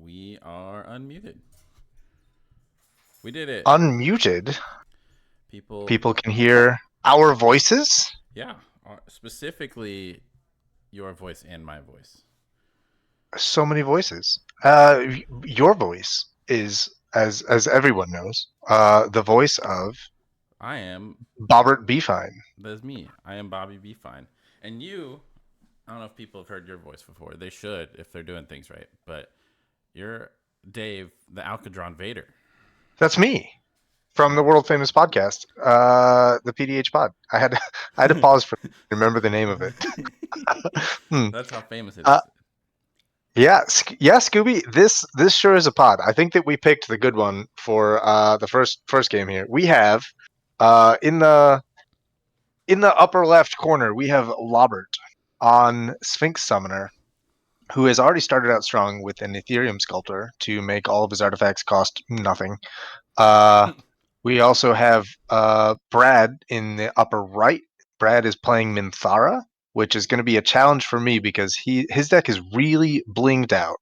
We are unmuted. We did it. Unmuted. People, People can hear our voices. yeah, specifically your voice and my voice. So many voices. Your voice is, as everyone knows, the voice of I am, Bobbert Beefine. that's me. I am Bobby B. Fine. And you, I don't know if people have heard your voice before. They should if they're doing things right. But you're Dave, the Alcadron Vader. That's me from the world famous podcast, the PDH Pod. I had to pause for remember the name of it. Hmm. That's how famous it Uh, is. yeah, yeah, Scooby. This sure is a pod. I think that we picked the good one for the first game here. We have in the upper left corner, we have Lobert on Sphinx Summoner, who has already started out strong with an Ethereum Sculptor to make all of his artifacts cost nothing. Uh, we also have Brad in the upper right. Brad is playing Minthara, which is going to be a challenge for me because his deck is really blinged out.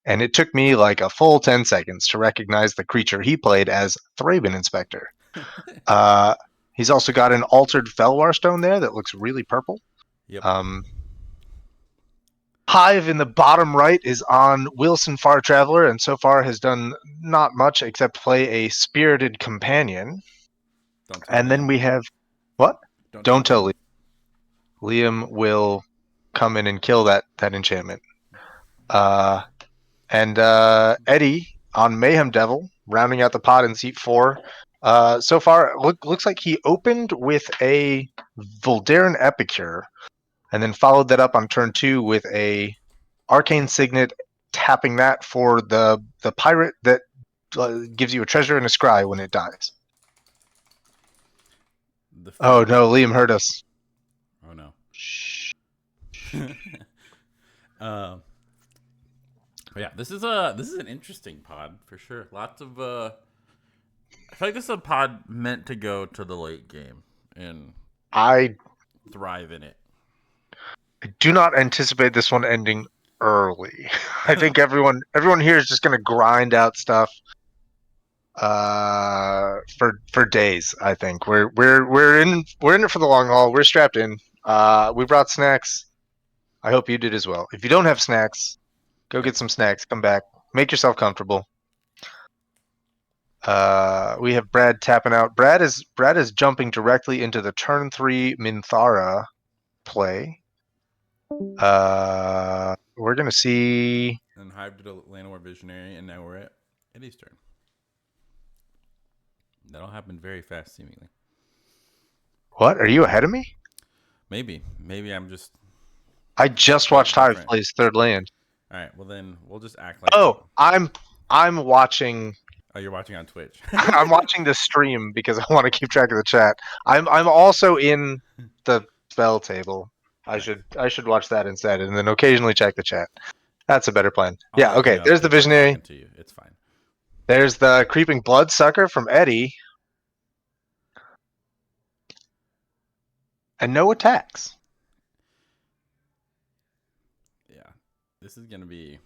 And it took me like a full 10 seconds to recognize the creature he played as Thraben Inspector. Uh, he's also got an altered Felwar Stone there that looks really purple. Yep. Um, Hive in the bottom right is on Wilson Far Traveler, and so far has done not much except play a Spirited Companion. Don't tell And then Liam. we have what? Don't tell Don't tell Liam. Liam. Liam will come in and kill that enchantment. Uh, and Eddie on Mayhem Devil, rounding out the pot in seat 4. So far, looks like he opened with a Voldaren Epicure, and then followed that up on turn 2 with a Arcane Signet, tapping that for the pirate that gives you a treasure and a scry when it dies. The Oh fear. no, Liam heard us. Oh no. Shh. uh, but yeah, this is an interesting pod for sure. Lots of I feel like this is a pod meant to go to the late game and I thrive in it. do not anticipate this one ending early. I think everyone here is just going to grind out stuff for days. I think we're in it for the long haul. We're strapped in. We brought snacks. I hope you did as well. If you don't have snacks, go Yep. get some snacks. Come back. Make yourself comfortable. We have Brad tapping out. Brad is jumping directly into the turn 3 Minthara play. We're gonna see. And Hive did a Llanowar Visionary, and now we're at Eddie's turn. That'll happen very fast, seemingly. What? Are you ahead of me? Maybe I'm just I just built watched Hive different. play his third land. All right, well then we'll just act like we. Oh, I'm watching. Oh, you're watching on Twitch. I'm watching the stream because I want to keep track of the chat. I'm also in the spell table. I Nice. should watch that instead, and then occasionally check the chat. That's a better plan. I'll Yeah. let you Okay. know if There's the people are visionary. talking to you. It's fine. There's the creeping bloodsucker from Eddie, and no attacks. Yeah, this is gonna be.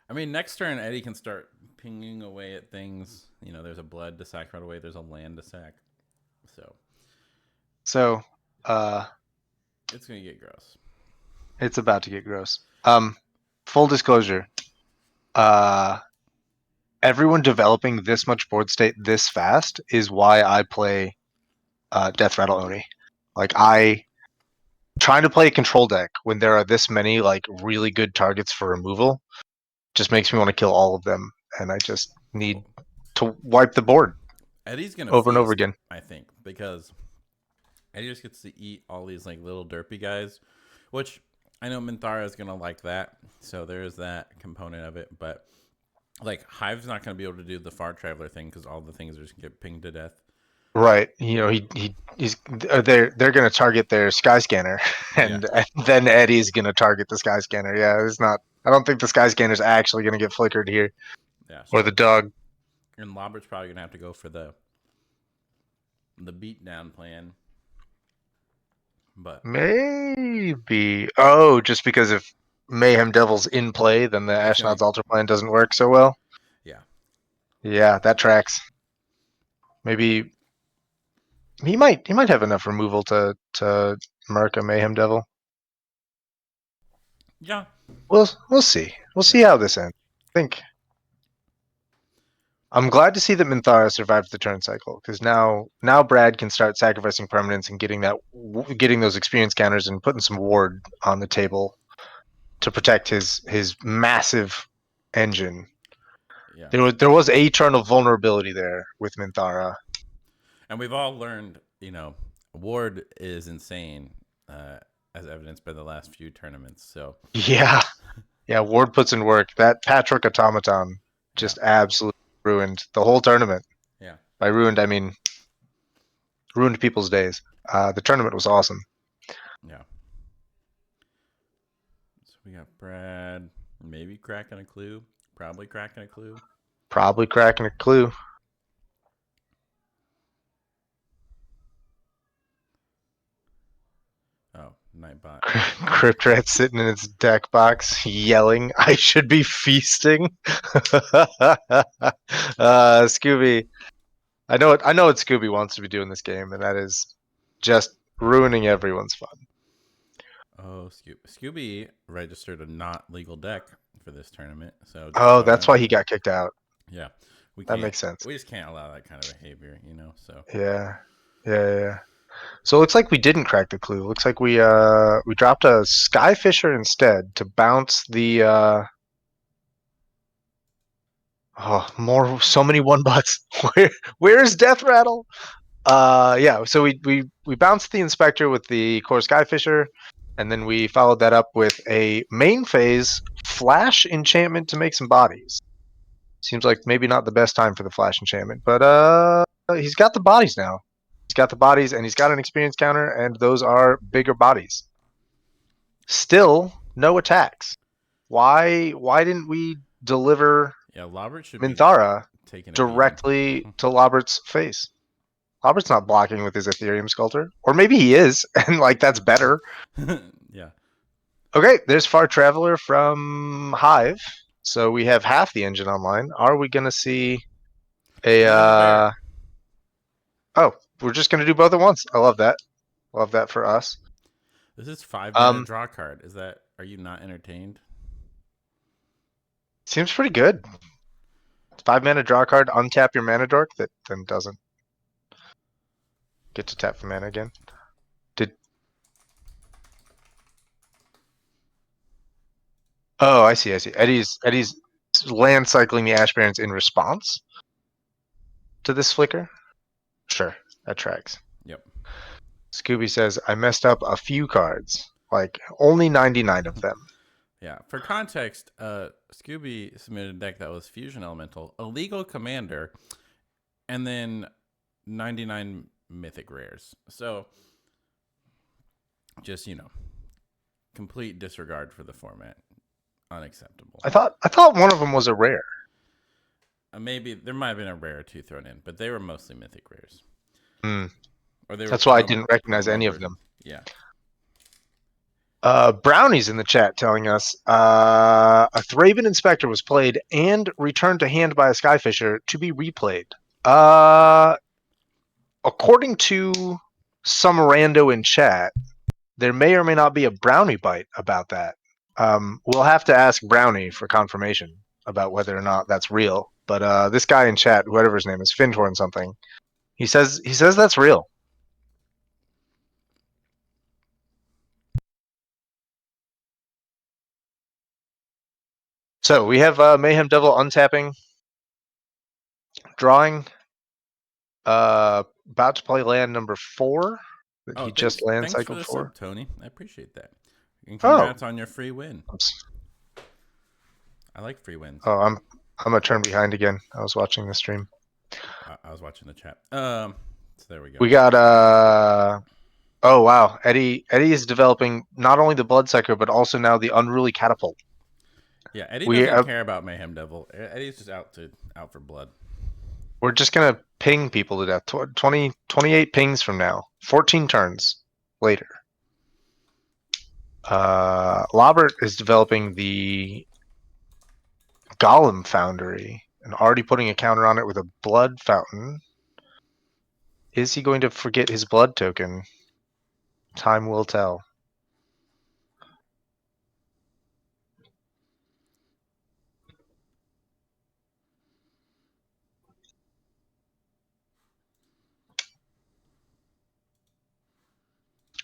I mean, next turn Eddie can start pinging away at things. You know, there's a blood to sack right away. There's a land to sack. So So, uh, it's gonna get gross. it's about to get gross. Full disclosure. Uh, Everyone developing this much board state this fast is why I play Death Rattle Oni. Like I trying to play a control deck when there are this many like really good targets for removal just makes me want to kill all of them, and I just need Well, to wipe the board Eddie's gonna over and over feast, again. I think, because Eddie just gets to eat all these like little derpy guys, which I know Minthara is gonna like that. So there is that component of it, but like Hive's not gonna be able to do the far traveler thing because all the things are just gonna get pinged to death. Right. You know, he's they're gonna target their sky scanner, Yeah, and then Eddie's gonna target the sky scanner. Yeah, it's not. I don't think the sky scanner's actually gonna get flickered here, yeah. or the So dog. and Lobert's probably gonna have to go for the beatdown plan, but Maybe. Oh, just because if Mayhem Devils in play, then the I feel Ashnod's like, Altar plan doesn't work so well. yeah, Yeah, that tracks. Maybe he might have enough removal to mark a Mayhem Devil. yeah, We'll see. We'll yeah, see how this ends. I think I'm glad to see that Minthara survived the turn cycle because now Brad can start sacrificing permanents and getting those experience counters and putting some ward on the table to protect his massive engine. yeah. There was a turn of vulnerability there with Minthara. And we've all learned, you know, Ward is insane, uh, as evidenced by the last few tournaments. So Yeah, yeah. Ward puts in work. That Patrick automaton yeah, just absolutely ruined the whole tournament. yeah, By ruined, I mean ruined people's days. The tournament was awesome. yeah. So we got Brad, maybe cracking a clue, probably cracking a clue. Probably cracking a clue. Oh, Nightbot. Crypt Rat sitting in its deck box yelling, I should be feasting. Scooby. I know what Scooby wants to be doing this game, and that is just ruining everyone's fun. Oh, Scooby registered a not legal deck for this tournament. So just Oh, so that's everyone why he knows. got kicked out. Yeah, we That can't. makes sense. We just can't allow that kind of behavior, you know. So Yeah. Yeah. So it looks like we didn't crack the clue. It looks like we dropped a Skyfisher instead to bounce the so many one butts. Where's Death Rattle? Yeah, so we bounced the Inspector with the Core Skyfisher, and then we followed that up with a main phase Flash enchantment to make some bodies. Seems like maybe not the best time for the Flash enchantment, but he's got the bodies now. He's got the bodies, and he's got an experience counter, and those are bigger bodies. Still, no attacks. Why didn't we deliver yeah, Lobert should be Minthara taking a beating. directly to Lobert's face? Robert's not blocking with his Ethereum Sculptor. Or maybe he is, and like that's better. Yeah, Okay, there's Far Traveler from Hive. So we have half the engine online. Are we gonna see a another bear. oh, we're just gonna do both at once. I love that. Love that for us. This is 5 mana Um draw card. Is that? Are you not entertained? seems pretty good. 5 mana draw card, untap your mana dork that then doesn't get to tap for mana again. Did Oh, I see. Eddie's land cycling the Ash Barrens in response to this flicker? Sure, that tracks. Yep. Scooby says, I messed up a few cards. Like, only 99 of them. Yeah. For context, Scooby submitted a deck that was Fusion Elemental, Illegal Commander, and then 99 Mythic Rares. So, just, you know, complete disregard for the format. Unacceptable. I thought one of them was a rare. Maybe there might have been a rare or two thrown in, but they were mostly Mythic Rares. Hmm. Or they were That's why I didn't recognize any of promo-red. them. Yeah. Brownie's in the chat telling us a Thraben Inspector was played and returned to hand by a Skyfisher to be replayed. According to some rando in chat, there may or may not be a Brownie bite about that. We'll have to ask Brownie for confirmation about whether or not that's real. But this guy in chat, whatever his name is, Fintorn something, he says that's real. So we have Mayhem Devil untapping, drawing, about to play land number 4 that Oh, he just land thanks for cycled the for. sub, Tony. I appreciate that. And Oh, congrats on your free win. oops. I like free wins. Oh, I'm a turn behind again. I was watching the stream. I was watching the chat. So there we go. We got oh wow, Eddie is developing not only the Bloodsucker but also now the Unruly Catapult. Yeah, Eddie We doesn't care about Mayhem Devil. Eddie's just out for blood. we're just gonna ping people to death. 28 pings from now. 14 turns later. Lobert is developing the Golem Foundry and already putting a counter on it with a blood fountain. Is he going to forget his blood token? Time will tell.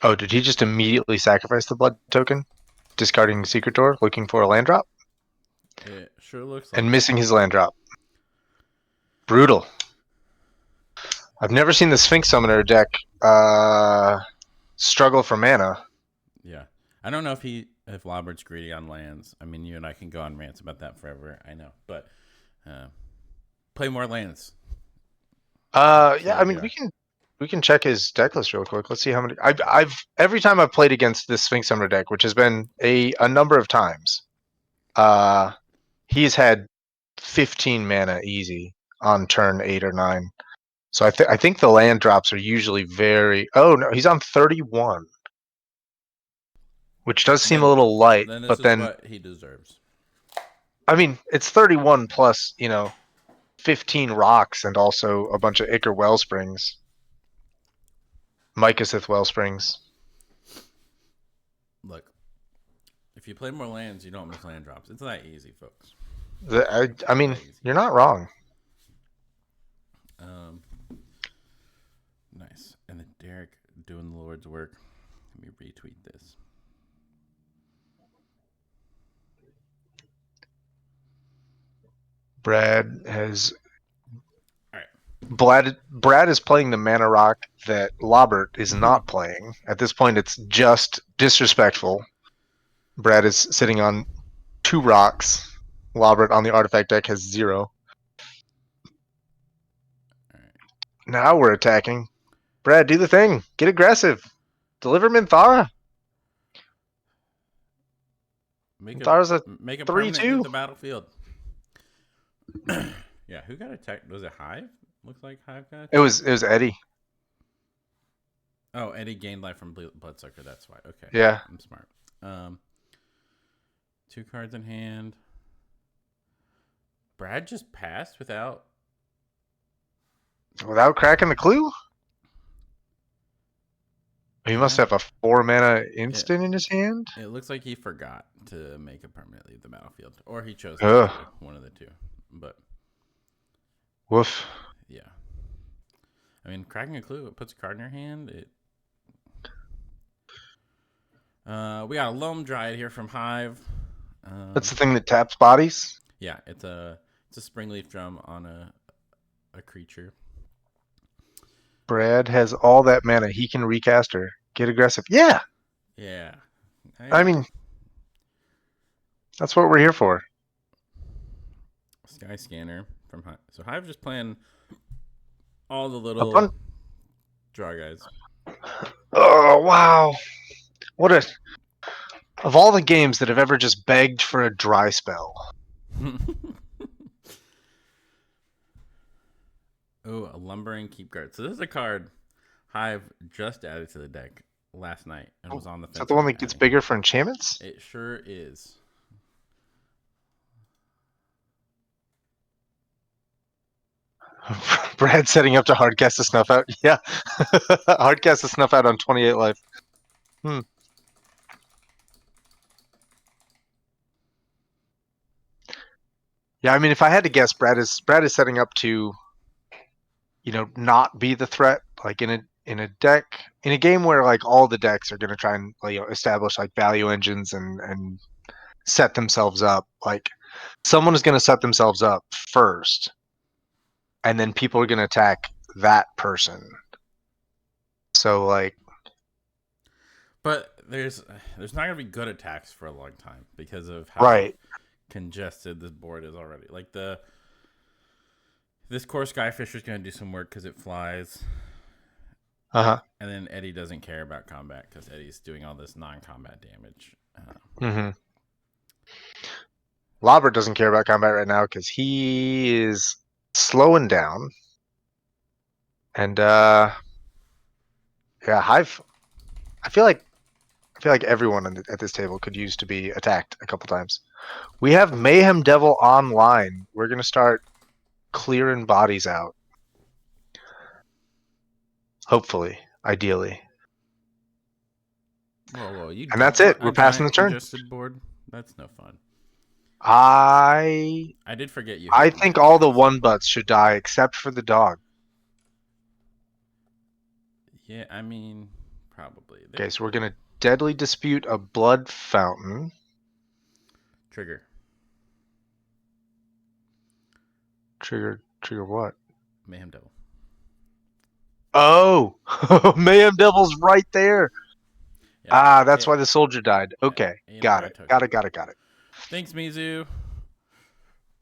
Oh, did he just immediately sacrifice the blood token? Discarding Secret Door, looking for a land drop? It sure looks like And it. missing his land drop. Brutal. I've never seen the Sphinx Summoner deck struggle for mana. Yeah. I don't know if Lobert's greedy on lands. I mean, you and I can go on rants about that forever. I know, but play more lands. Yeah, I mean we can check his deck list real quick. Let's see how many. I've every time I've played against this Sphinx Summoner deck, which has been a number of times, he's had 15 mana easy on turn 8 or 9. So I think the land drops are usually very. Oh no, he's on 31, which does seem a Then little light. then this But is then what he deserves. I mean it's 31 plus 15 rocks and also a bunch of Ichor Wellsprings, Mycosith Wellsprings. Look, if you play more lands, you don't miss land drops. It's that easy, folks. I mean, you're not wrong. Um, nice. And then Derek doing the Lord's work. Let me retweet this. Brad has. All right. Brad is playing the mana rock that Lobert is not playing. At this point, it's just disrespectful. Brad is sitting on 2 rocks. Lobert on the artifact deck has 0. All right. Now we're attacking. Brad, do the thing. Get aggressive. Deliver Minthara. Minthara's a Make a permanent hit 3/2. the battlefield. Yeah, who got attacked? Was it Hive? Looks like Hive got attacked. It was Eddie. Oh, Eddie gained life from Bloodsucker. That's why. Okay. Yeah. I'm smart. 2 cards in hand. Brad just passed without cracking the clue? He must have a 4 mana instant in his hand? It looks like he forgot to make a permanent leave the battlefield. Or he chose Ugh. not to. One of the two. But Woof. yeah. I mean, cracking a clue, it puts a card in your hand. We got a Loam Dryad here from Hive. That's the thing that taps bodies? Yeah, it's a Springleaf Drum on a creature. Brad has all that mana. He can recast her. Get aggressive. Yeah. Yeah. I mean, that's what we're here for. Sky Scanner from Hive. So Hive just playing all the little draw guys. Oh, wow. What a. Of all the games that have ever just begged for a dry spell. Oh, a Lumbering Keep Guard. So this is a card Hive just added to the deck last night and was on the fence. Is that the one that gets bigger for enchantments? It sure is. Brad setting up to hardcast the Snuff Out. Yeah. Hardcast the Snuff Out on 28 life. Yeah, I mean, if I had to guess, Brad is setting up to, not be the threat. Like in a deck, in a game where like all the decks are going to try and establish like value engines and set themselves up. Like someone is going to set themselves up first, and then people are going to attack that person. So like, but there's not gonna be good attacks for a long time because of how congested this board is already. Like this core Skyfisher is gonna do some work because it flies. And then Eddie doesn't care about combat because Eddie's doing all this non-combat damage. Lobert doesn't care about combat right now because he is slowing down. And yeah, Hive. I feel like I feel like everyone at this table could use to be attacked a couple times. We have Mayhem Devil online. We're gonna start clearing bodies out. Hopefully, ideally. Whoa! You And that's don't it. want We're a passing giant the turn. congested board? That's no fun. I I did forget you I had think mats. all the So one butts should die except for the dog. yeah, I mean, probably. Okay, so we're gonna deadly dispute a blood fountain. Trigger. Trigger what? Mayhem Devil. Oh, Mayhem Devil's right there. Yep. Ah, that's why the soldier died. Okay, And got it. Brad took Got it. it. Got it. Got it. Thanks, Mizu.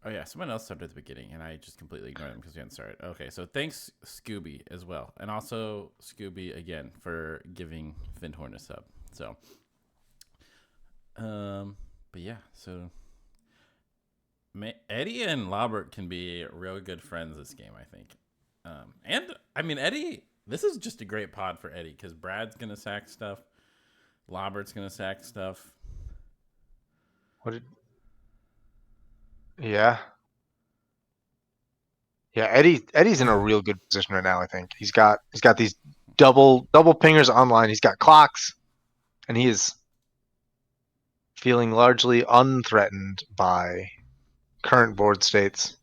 Oh yeah, someone else started at the beginning, and I just completely ignored them because we hadn't started. Okay, so thanks Scooby as well, and also Scooby again for giving Findhorn a sub. So, but yeah, so Eddie and Lobert can be real good friends this game, I think. And I mean Eddie, this is just a great pod for Eddie because Brad's gonna sack stuff, Lobert's gonna sack stuff. What did? Yeah. Yeah, Eddie's in a real good position right now, I think. He's got these double pingers online. He's got clocks, and he is feeling largely unthreatened by current board states.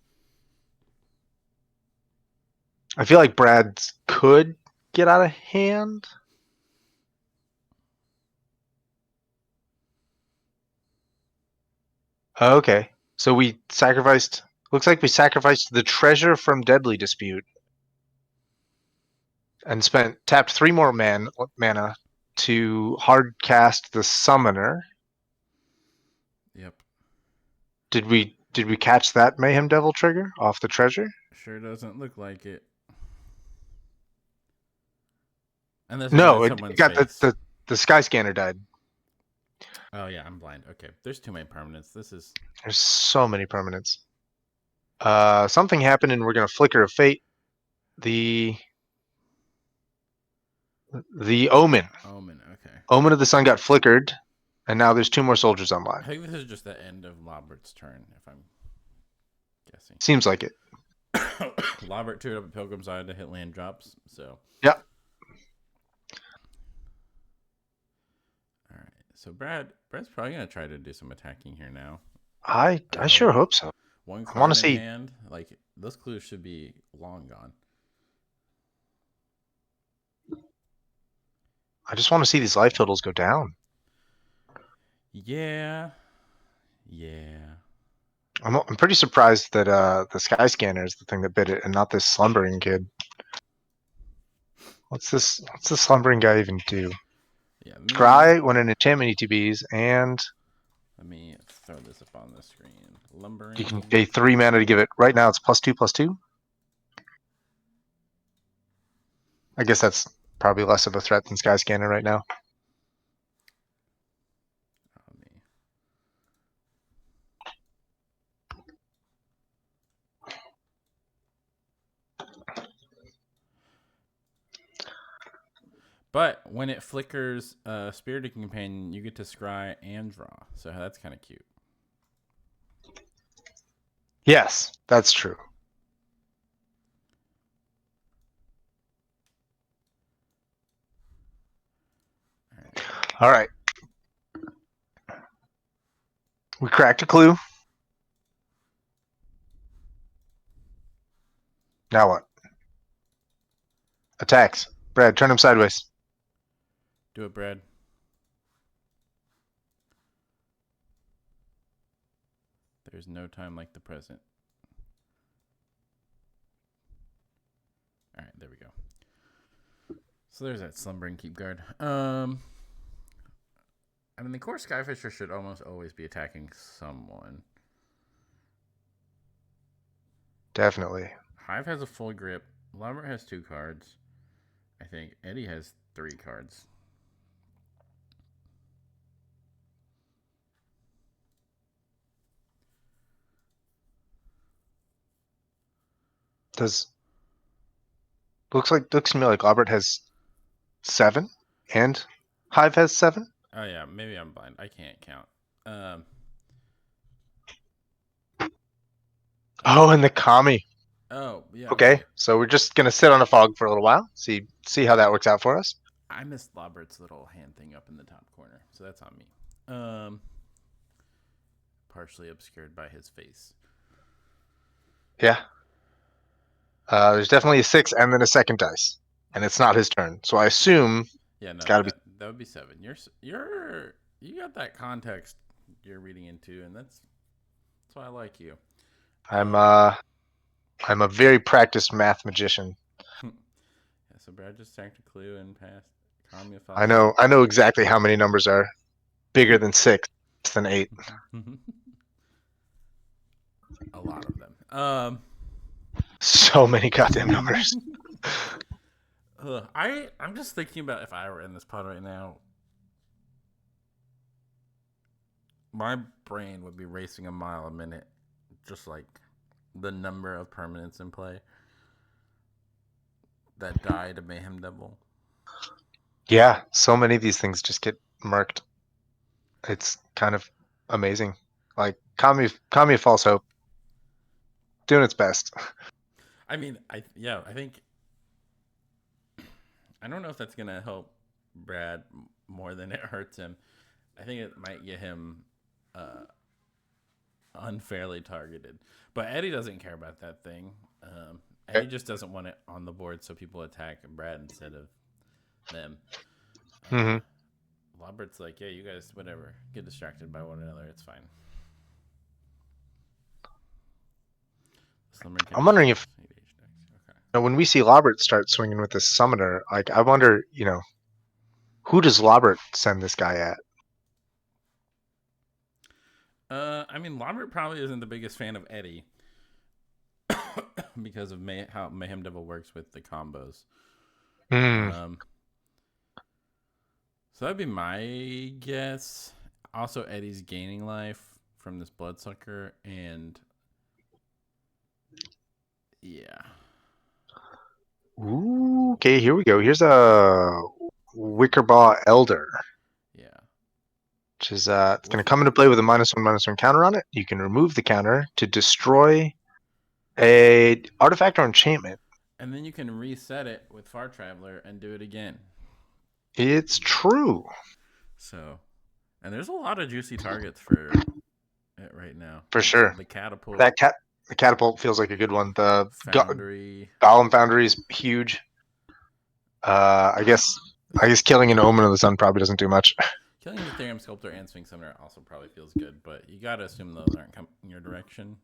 I feel like Brad's could get out of hand. Okay. So we sacrificed looks like we sacrificed the treasure from Deadly Dispute and tapped 3 more mana to hard cast the summoner. Yep. Did we catch that Mayhem Devil trigger off the treasure? Sure doesn't look like it. Unless it went in No, it someone's got face. the sky scanner died. Oh yeah, I'm blind. Okay, there's too many permanents. This is There's so many permanents. Something happened and we're gonna flicker of fate. The omen. Omen. Okay. Omen of the sun got flickered, and now there's 2 more soldiers online. I think this is just the end of Lobert's turn, if I'm guessing. Seems like it. Lobert turned up at Pilgrim's Eye to hit land drops, so. Yeah. All right. So Brad's probably gonna try to do some attacking here now. I sure hope so. One I want card to in see. hand. Like those clues should be long gone. I just want to see these life totals go down. Yeah. Yeah. I'm pretty surprised that the sky scanner is the thing that bit it, and not this slumbering kid. What's this slumbering guy even do? Yeah. Scry when an enchantment ETBs, and Let me throw this up on the screen. Lumbering. you can pay 3 mana to give it. Right now it's +2/+2. I guess that's probably less of a threat than sky scanner right now. But when it flickers Spirited Companion, you get to scry and draw. So that's kind of cute. Yes, that's true. All right. We cracked a clue. Now what? Attacks. Brad, turn him sideways. Do it, Brad. There's no time like the present. All right, there we go. So there's that Slumbering Keep Guard. I mean, the core Skyfisher should almost always be attacking someone. Definitely. Hive has a full grip. Lambert has 2 cards. I think Eddie has 3 cards. Looks to me like Albert has 7 and Hive has 7. Oh yeah, maybe I'm blind. I can't count. Um. Oh. Oh, and the Kami. Oh yeah. Okay, Okay. so we're just gonna sit on a fog for a little while. See how that works out for us. I missed Lobert's little hand thing up in the top corner, so that's on me. Um. Partially obscured by his face. Yeah. There's definitely a 6 and then a second dice, and it's not his turn. So I assume Yeah, it's no, got to be. that would be 7. You got that context you're reading into, and that's why I like you. I'm Um, uh I'm a very practiced math magician. yeah, so Brad just stacked a clue and passed. Kami a I false hope. know I know exactly how many numbers are bigger than 6, less than 8. A lot of them. So many goddamn numbers. I'm just thinking about if I were in this pod right now, my brain would be racing a mile a minute, just like the number of permanents in play that die to Mayhem Devil. Yeah, so many of these things just get marked. It's kind of amazing. Like Kami False Hope doing its best. I mean, I think I don't know if that's gonna help Brad more than it hurts him. I think it might get him uh, unfairly targeted. But Eddie doesn't care about that thing. Eddie just doesn't want it on the board, so people attack Brad instead of them. hmm Robert's like, yeah, you guys, whatever, get distracted by one another. It's fine. I'm wondering if Okay. when we see Lobert start swinging with this summoner, like I wonder, who does Lobert send this guy at? I mean, Robert probably isn't the biggest fan of Eddie because of how Mayhem Devil works with the combos. Hmm. Um, so that'd be my guess. Also, Eddie's gaining life from this bloodsucker, and yeah, Ooh, okay, here we go. Here's a Wickerbaugh Elder, yeah. which is it's going to come into play with a -1/-1 counter on it. You can remove the counter to destroy a artifact or enchantment. And then you can reset it with Far Traveler and do it again. It's true. So, and there's a lot of juicy targets for it right now. For Like sure. the catapult, The catapult feels like a good one. The foundry. Golem Foundry is huge. I guess killing an Omen of the Sun probably doesn't do much. Killing the Ethereum Sculptor and Sphinx Summoner also probably feels good, but you gotta assume those aren't coming in your direction.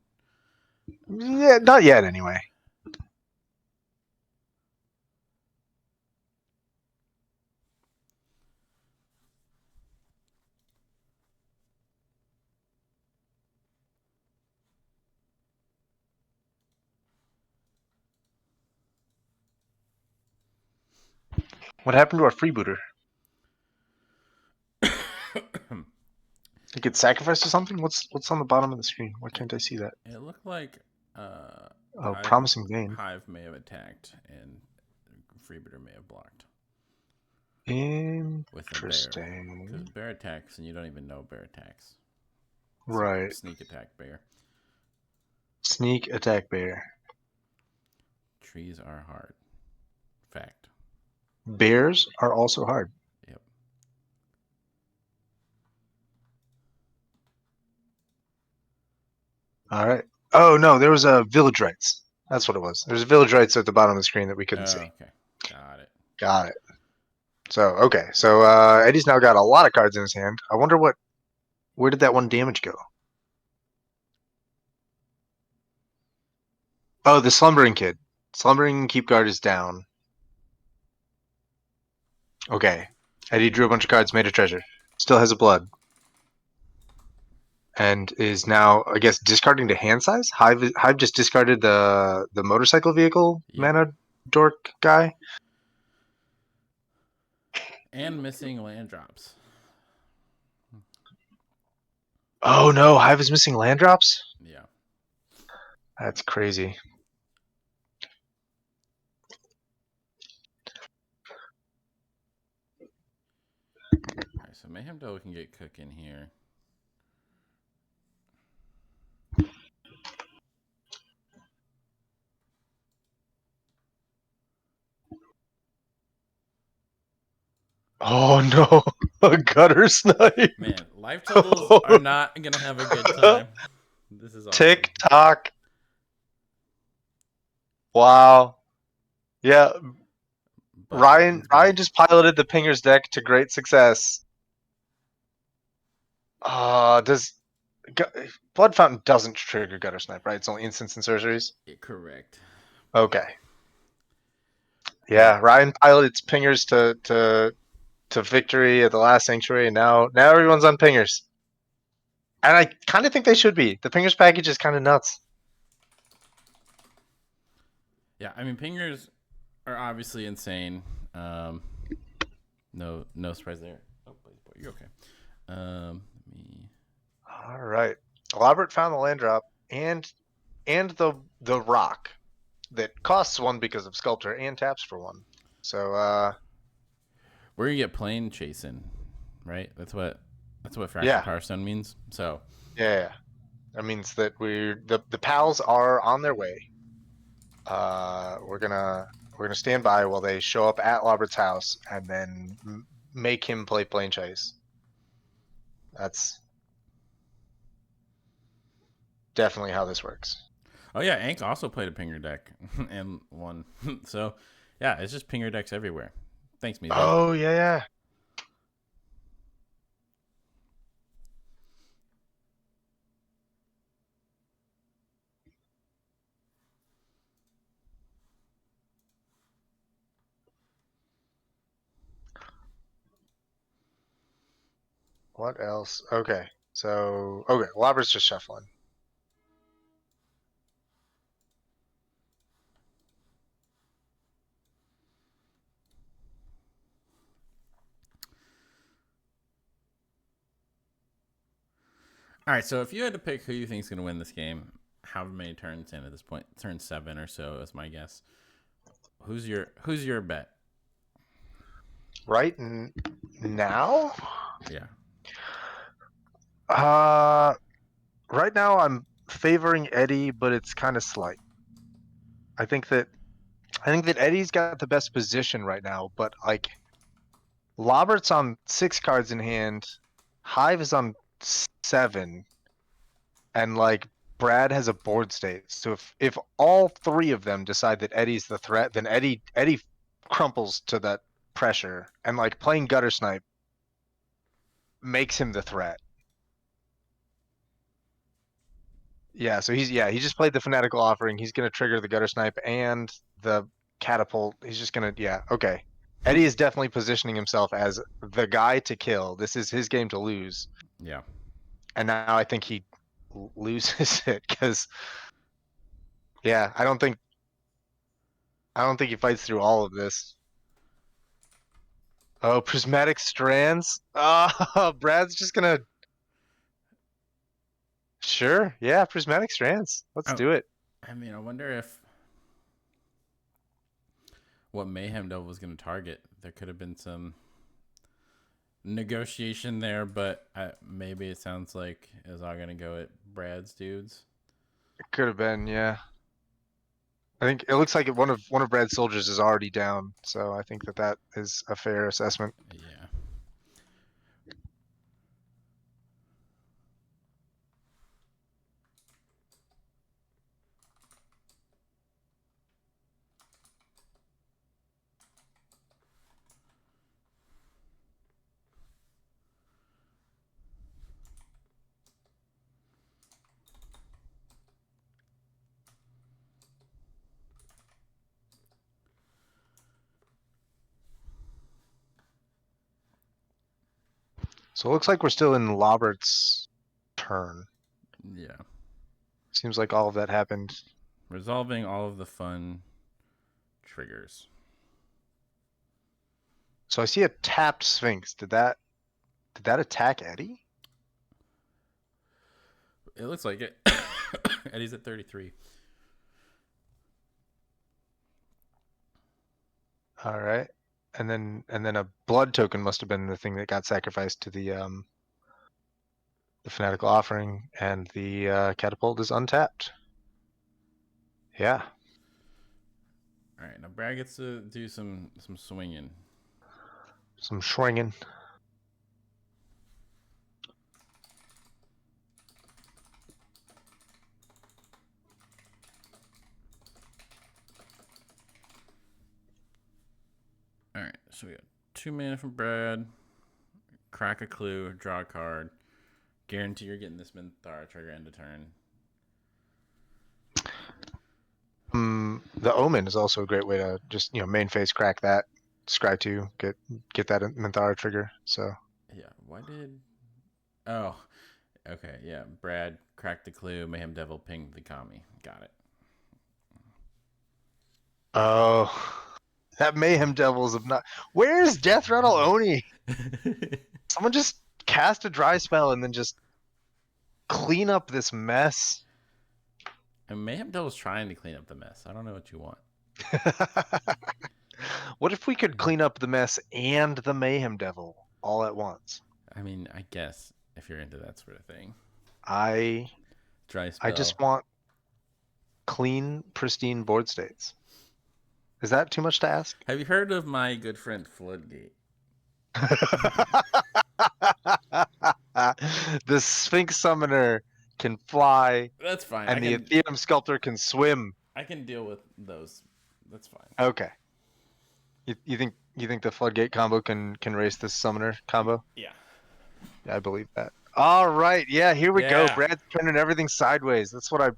Yeah, not yet anyway. What happened to our freebooter? It gets sacrificed to something? What's on the bottom of the screen? Why can't I see that? It looked like uh, Oh, promising vein. Hive may have attacked and Freebooter may have blocked with a bear. Because Interesting. bear attacks and you don't even know bear attacks. Right. Sneak attack bear. Sneak attack bear. Trees are hard. Fact. Bears are also hard. Yep. All right. Oh no, there was a village rights. That's what it was. There's village rights at the bottom of the screen that we couldn't see. Okay. Got it. Got it. So okay. So Eddie's now got a lot of cards in his hand. I wonder where did that one damage go? Oh, the slumbering kid. Slumbering keep guard is down. Okay. Eddie drew a bunch of cards, made a treasure. Still has a blood. And is now, I guess, discarding to hand size. Hive just discarded the motorcycle vehicle Yep. mana dork guy. And missing land drops. Oh no, Hive is missing land drops? Yeah. That's crazy. Alright, So Mayhem Doe can get cooking here. Oh no, a gutter snipe. Man, life totals are not going to have a good time. This is awesome. Tick tock. Wow. Yeah, But Ryan Button's Ryan back. just piloted the Pingers deck to great success. Does Blood Fountain doesn't trigger Gutter Snipe, right? It's only instants and sorceries. Yeah, correct. Okay. Yeah. Yeah, Ryan piloted Pingers to victory at the last Sanctuary, and now everyone's on Pingers. And I kind of think they should be. The Pingers package is kind of nuts. Yeah, I mean, pingers are obviously insane. No surprise there. Oh, you're okay. Let me. All right. Elaborate found the land drop and the rock that costs one because of Sculptor and taps for one. So We're gonna get plane chasing, right? That's what Fractured yeah, Power Stone means. So yeah. That means that the pals are on their way. We're gonna stand by while they show up at Robert's house and then make him play plane chase. That's definitely how this works. oh yeah, Ank also played a pinger deck and won. So yeah, it's just pinger decks everywhere. Thanks, Measly. Oh yeah. What else? Okay. So okay, Robert's just shuffling. All right, so if you had to pick who you think is going to win this game, how many turns in at this point? Turn 7 or so is my guess. Who's your bet? Right now? Yeah. Uh right now I'm favoring Eddie, but it's kind of slight. I think that Eddie's got the best position right now, but like Robert's on 6 cards in hand, Hive is on 7, and like Brad has a board state. So if all 3 of them decide that Eddie's the threat, then Eddie crumples to that pressure, and like playing Gutter Snipe makes him the threat. Yeah, so he just played the Fanatical Offering. He's gonna trigger the Gutter Snipe and the Catapult. He's just gonna okay. Eddie is definitely positioning himself as the guy to kill. This is his game to lose, Yeah. and now I think he loses it because yeah, I don't think he fights through all of this. Oh, Prismatic Strands. Brad's just gonna sure, yeah, Prismatic Strands. Let's Oh, do it. I mean, I wonder if what Mayhem Devil was going to target. There could have been some negotiation there, but maybe it sounds like it's all going to go at Brad's dudes. Could have been, yeah. I think it looks like one of Brad's soldiers is already down, so I think that is a fair assessment. Yeah. So it looks like we're still in Robert's turn. Yeah. Seems like all of that happened. Resolving all of the fun triggers. So I see a tapped Sphinx. Did that attack Eddie? It looks like it. Eddie's at 33. All right. then a blood token must have been the thing that got sacrificed to the fanatical offering, and the catapult is untapped. Yeah. All right, now Brad gets to do some swinging. Some swinging. All right, so we got 2 mana from Brad. Crack a clue, draw a card. Guarantee you're getting this Minthara trigger end of turn. The Omen is also a great way to just main phase crack that, scry 2, get that Minthara trigger. So Yeah, why did? Oh, okay, yeah. Brad cracked the clue. Mayhem Devil pinged the Kami. Got it. oh, that Mayhem Devil's not. Where's Death Rattle Oni? Someone just cast a dry spell and then just clean up this mess. And Mayhem Devil's trying to clean up the mess. I don't know what you want. What if we could clean up the mess and the Mayhem Devil all at once? I mean, I guess if you're into that sort of thing. I Dry spell. I just want clean, pristine board states. Is that too much to ask? Have you heard of my good friend Floodgate? The Sphinx Summoner can fly, That's fine. and the Atheum Sculptor can swim. I can deal with those. That's fine. Okay. You think the Floodgate combo can race this Summoner combo? Yeah. I believe that. All right, yeah, here we go. Yeah. Brad's turning everything sideways. That's what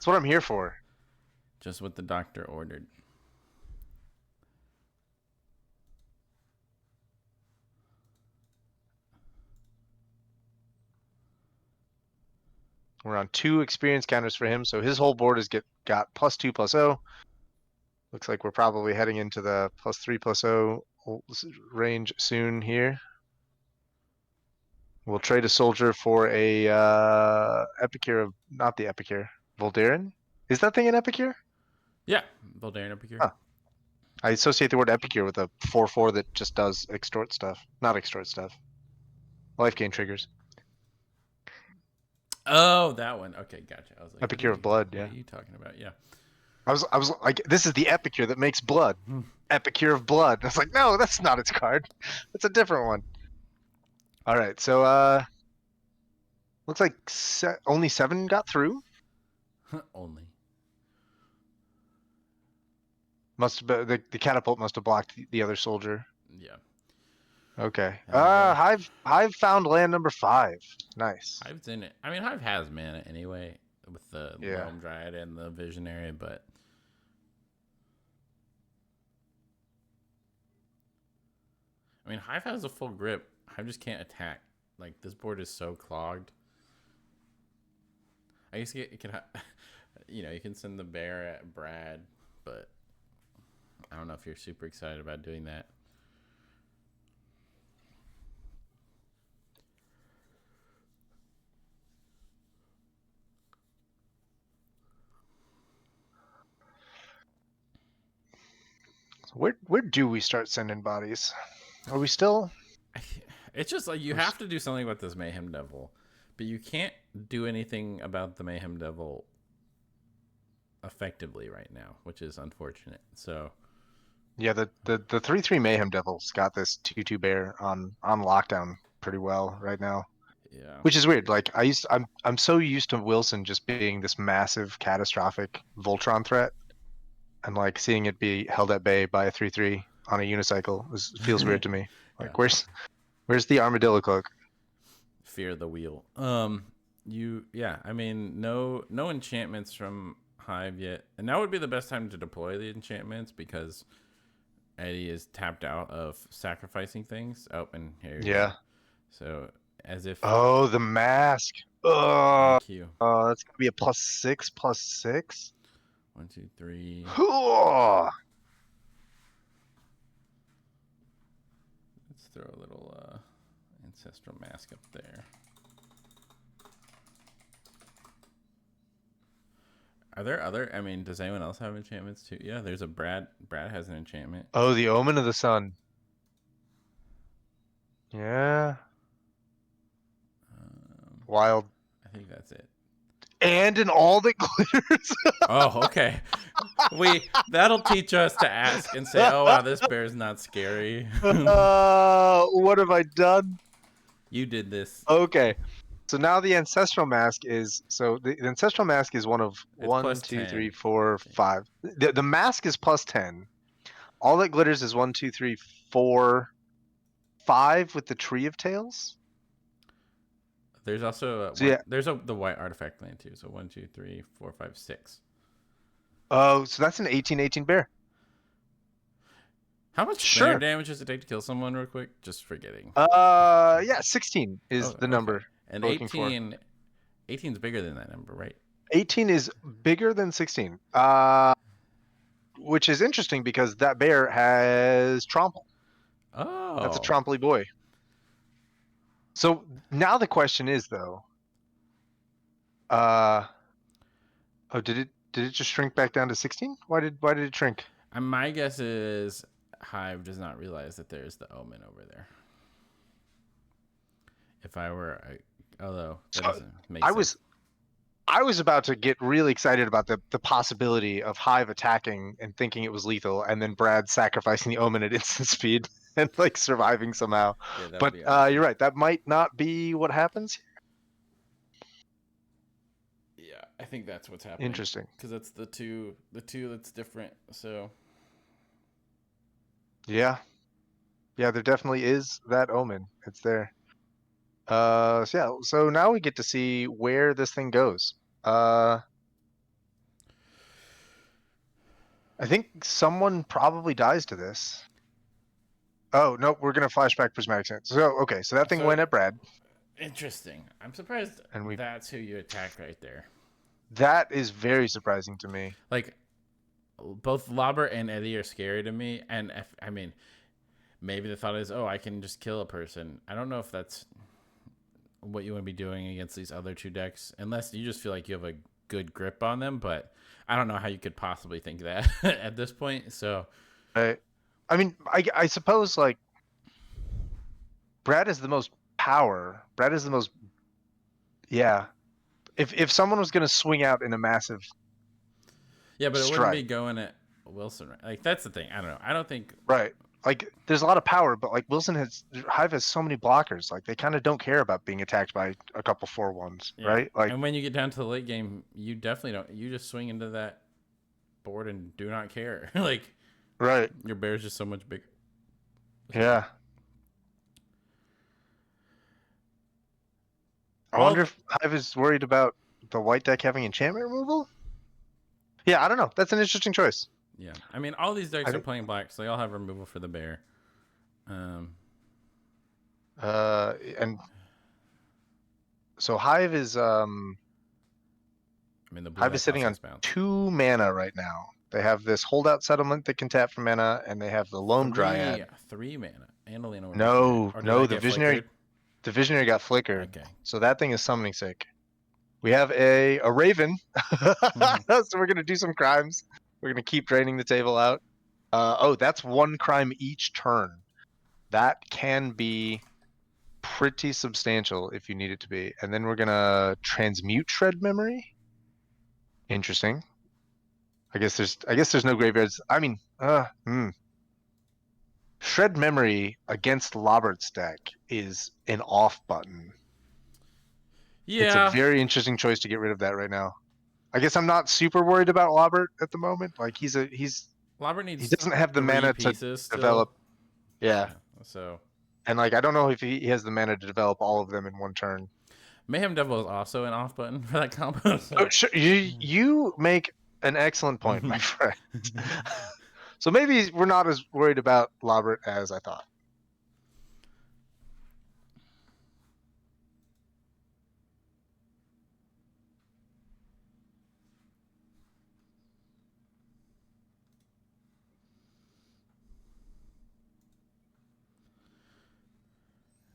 I'm here for. Just what the doctor ordered. We're on 2 experience counters for him, so his whole board is got +2/+0. Looks like we're probably heading into the +3/+0 range soon here. We'll trade a soldier for a Epicure of not the Epicure. Voldaren? Is that thing an Epicure? Yeah, Voldaren up here. Huh. I associate the word Epicure with a 4/4 that just does extort stuff. Not extort stuff. Life gain triggers. Oh, that one. Okay, gotcha. I was like, Epicure of Blood, yeah. What are you talking about? Yeah. I was like, this is the Epicure that makes blood. Epicure of Blood. I was like, no, that's not its card. That's a different one. All right, so looks like only 7 got through. Only. Must have the catapult must have blocked the other soldier. Yeah. Okay. Yeah. Hive found land number 5. Nice. Hive's in it. I mean, Hive has mana anyway with the Yeah. Realm Dryad and the Visionary, but I mean, Hive has a full grip. Hive just can't attack. Like, this board is so clogged. I guess it can, you can send the bear at Brad, but I don't know if you're super excited about doing that. So where do we start sending bodies? Are we still? It's just like you have to do something about this Mayhem Devil, but you can't do anything about the Mayhem Devil effectively right now, which is unfortunate. So Yeah, the 3/3 Mayhem Devil's got this 2/2 bear on lockdown pretty well right now. yeah, Which is weird. Like I'm so used to Wilson just being this massive catastrophic Voltron threat, and like seeing it be held at bay by a 3/3 on a unicycle feels weird to me. Like Yeah. where's the armadillo cloak? Fear the wheel. I mean, no enchantments from Hive yet, and now would be the best time to deploy the enchantments because Eddie is tapped out of sacrificing things. Oh, and here you Yeah. go. So as if Oh, the mask. Oh, thank you. that's gonna be a +6/+6. 1, 2, 3. Oh, Let's throw a little ancestral mask up there. Are there other? I mean, does anyone else have enchantments too? Yeah, there's a Brad. Brad has an enchantment. oh, the Omen of the Sun. Yeah. Um, Wild. I think that's it. And an all that glitters. Oh, okay. That'll teach us to ask and say, "Oh wow, this bear is not scary." What have I done? You did this. Okay. So now the ancestral mask is the ancestral mask is one of It's one, plus two, three, 10. four, I think. 5. The mask is plus 10. All that glitters is 1, 2, 3, 4, 5 with the tree of tails. There's also So yeah. the white artifact land too. So 1, 2, 3, 4, 5, 6. Oh, so that's an 18/18 bear. How much flare Sure. damage does it take to kill someone real quick? Just forgetting. Yeah, 16 is Oh, the okay. number And we're looking for. 18 is bigger than that number, right? 18 is bigger than 16. Which is interesting because that bear has Tromple. That's a Oh, Tromply boy. So now the question is though, uh oh, did it just shrink back down to 16? Why did it shrink? and my guess is Hive does not realize that there's the omen over there. If I were, although that So doesn't make I sense. was I was about to get really excited about the possibility of Hive attacking and thinking it was lethal, and then Brad sacrificing the Omen at instant speed and like surviving somehow. Yeah, that would But be awesome. you're right. That might not be what happens. Yeah, I think that's what's happening Interesting. because that's the two that's different. So Yeah, yeah. There definitely is that Omen. It's there. So yeah. So now we get to see where this thing goes. Uh, I think someone probably dies to this. Oh no, we're gonna flashback prismatic sense. So okay, so that thing so went at Brad, interesting. I'm surprised and we that's who you attack right there. that is very surprising to me. Like both Lobber and Eddie are scary to me, and I mean maybe the thought is, oh, I can just kill a person. I don't know if that's what you want to be doing against these other two decks, unless you just feel like you have a good grip on them. But I don't know how you could possibly think that at this point. So I, I mean, I suppose like Brad is the most power. Brad is the most, yeah. If someone was gonna swing out in a massive yeah, but it wouldn't be strike, going at Wilson. Right? Like that's the thing. I don't know. I don't think. right? Like there's a lot of power, but like Wilson has Hive has so many blockers. Like they kind of don't care about being attacked by a couple 4/1s, Yeah, right? Like and when you get down to the late game, you definitely don't. You just swing into that board and do not care. Like right, your bear's just so much bigger. So yeah. I wonder well, if Hive is worried about the white deck having enchantment removal. Yeah, I don't know. That's an interesting choice. yeah. I mean, all these I decks are think. playing black, so they all have removal for the bear. Um, And so I mean, the blue Hive is deck sitting also on has bounce. 2 mana right now. They have this holdout settlement that can tap for mana, and they have the Loam Dryad. Three mana. And a Lena Visionary. No, Or did no, that the get Visionary, flickered? the Visionary got flickered, Okay. so that thing is summoning sick. We have a Raven, Mm-hmm. so we're gonna do some crimes. We're gonna keep draining the table out. Oh, that's 1 crime each turn. That can be pretty substantial if you need it to be. And then we're gonna transmute Shred Memory. Interesting. I guess there's no graveyards. I mean, Shred Memory against Lobert's deck is an off button. It's a Yeah. very interesting choice to get rid of that right now. I guess I'm not super worried about Lobert at the moment. Like Lobber he needs doesn't have the three mana to pieces still. develop. Yeah, Yeah. So and like I don't know if he has the mana to develop all of them in one turn. Mayhem Devil is also an off button for that combo. Oh, So sure, you make an excellent point, my friend. So maybe we're not as worried about Lobert as I thought.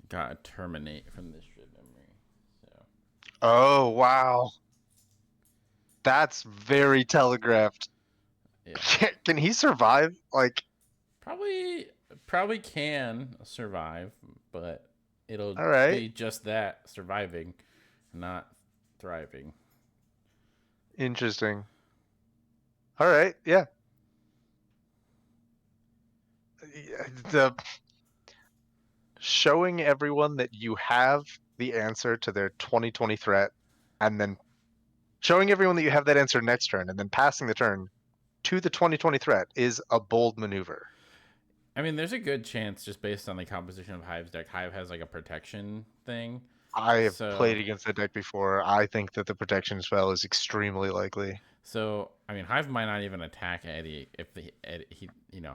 got to terminate from this shred memory. So Oh wow, that's very telegraphed. yeah. Can he survive? Like Probably can survive, but it'll All right. be just that, surviving, not thriving. Interesting. All right. Yeah. The showing everyone that you have the answer to their 2020 threat, and then showing everyone that you have that answer next turn, and then passing the turn to the 2020 threat is a bold maneuver. I mean, there's a good chance just based on the composition of Hive's deck. Hive has like a protection thing. I have played So, against that deck before. I think that the protection spell is extremely likely. I mean, Hive might not even attack Eddie if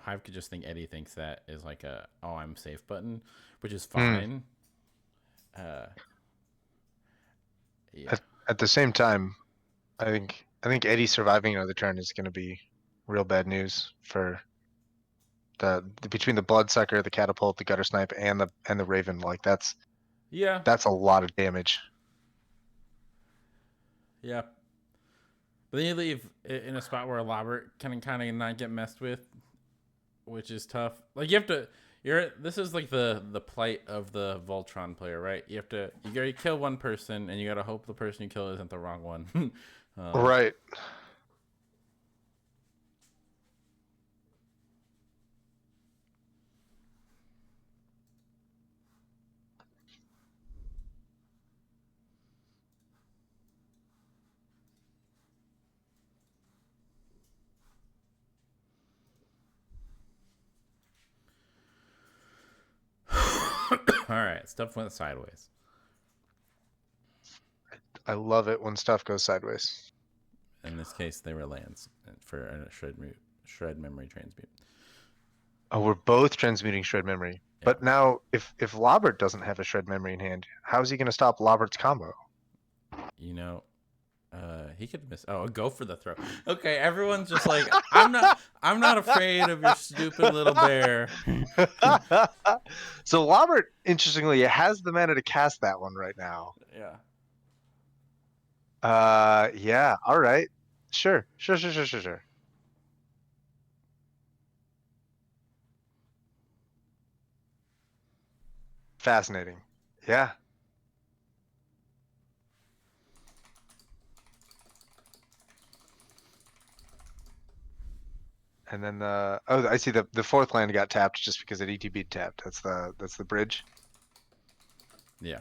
Hive could just think Eddie thinks that is like a "oh, I'm safe" button, which is Hmm. fine. Uh, yeah, At the same time, I think Eddie surviving another turn is going to be real bad news for the between the bloodsucker, the catapult, the gutter snipe, and the raven. Like yeah, that's a lot of damage. yeah. But then you leave in a spot where a Lobert can kind of not get messed with, which is tough. Like you have to. This is like the plight of the Voltron player, right? You gotta kill one person, and you gotta hope the person you kill isn't the wrong one. um, Right. all right, stuff went sideways. I love it when stuff goes sideways. In this case, they were lands for a shred memory transmute. Oh, we're both transmuting shred memory. Yeah, But now, if Lobert doesn't have a shred memory in hand, how's he going to stop Lobert's combo? you know, he could miss. Oh, go for the throw. Okay, everyone's just like, I'm not afraid of your stupid little bear. So Lobert, interestingly, has the mana to cast that one right now. Yeah. Yeah. All right. Sure. Fascinating. Yeah. And then I see the fourth land got tapped just because it ETB'd tapped. That's the bridge. Yeah.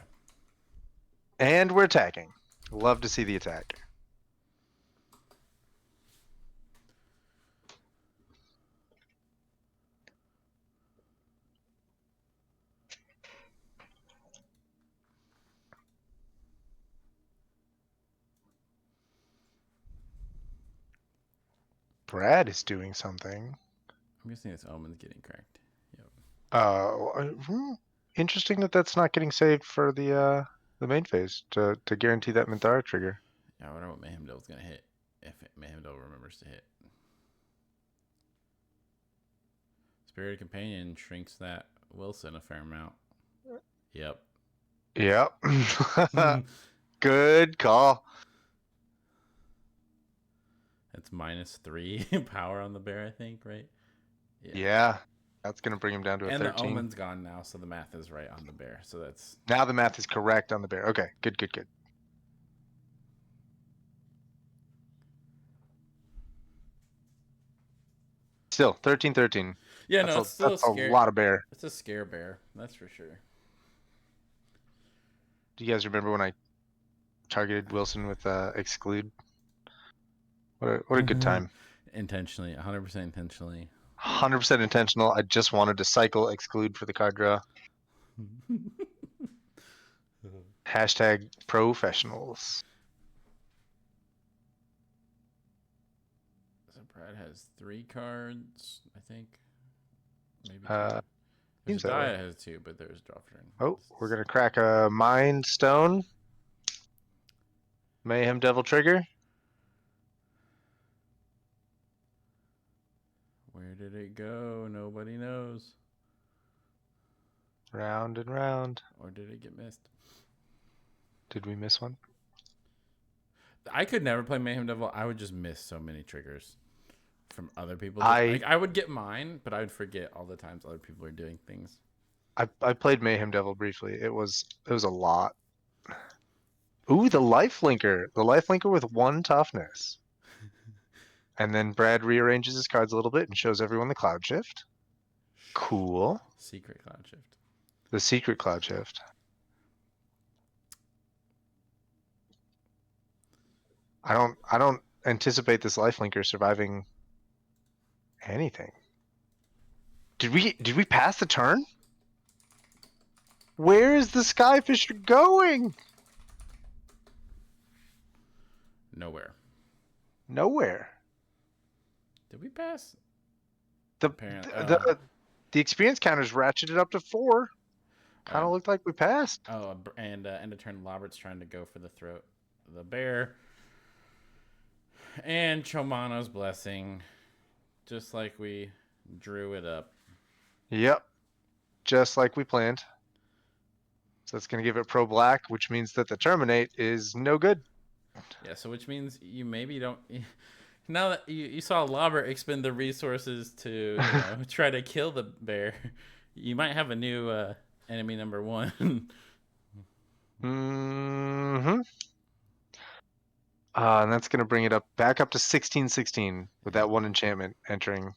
And we're attacking. Love to see the attack. Brad is doing something. I'm guessing it's Omen's getting cracked. Yep. Interesting that that's not getting saved for the main phase to guarantee that Minthara trigger. Yeah, I wonder what Mayhem Devil's gonna hit if Mayhem Devil remembers to hit. Spirited Companion shrinks that Wilson a fair amount. Yep. Yep. Good call. It's -3 power on the bear, I think, right? Yeah. That's gonna bring him down to a And the 13. Omen's gone now, so the math is right on the bear. So that's Now the math is correct on the bear. Okay, good. Still, 13. yeah. That's No, a it's still a that's a scare. lot of bear. It's a scare bear, that's for sure. Do you guys remember when I targeted Wilson with exclude? What a good time. Intentionally, 100% intentionally. 100% intentional. I just wanted to cycle exclude for the card draw. Hashtag professionals. So Brad has 3 cards, I think. Maybe 2. Uh, There's seems a that die way. that has 2, but there's draw turn. Oh, we're gonna crack a Mind Stone. Mayhem Devil trigger. Where did it go? Nobody knows. Round and round. Or did it get missed? Did we miss one? I could never play Mayhem Devil. I would just miss so many triggers from other people. I Like I would get mine, but I would forget all the times other people are doing things. I played Mayhem Devil briefly. It was a lot. Ooh, the life linker. The life linker with 1 toughness. And then Brad rearranges his cards a little bit and shows everyone the cloud shift. Cool. Secret cloud shift. The secret cloud shift. I don't anticipate this life linker surviving anything. Did we pass the turn? Where is the Skyfisher going? Nowhere. Nowhere. Did we pass? The Apparently. the experience counters ratcheted up to 4. Kind of looked like we passed. Oh, and end of turn, Robert's trying to go for the throat of the bear. And Chomano's blessing, just like we drew it up. Yep. Just like we planned. So that's going to give it pro black, which means that the terminate is no good. Yeah, so which means you maybe don't. Now that you saw Lobert expend the resources to try to kill the bear, you might have a new enemy number 1. Mm-hmm. And that's going to bring it back up to 16-16 with that 1 enchantment entering.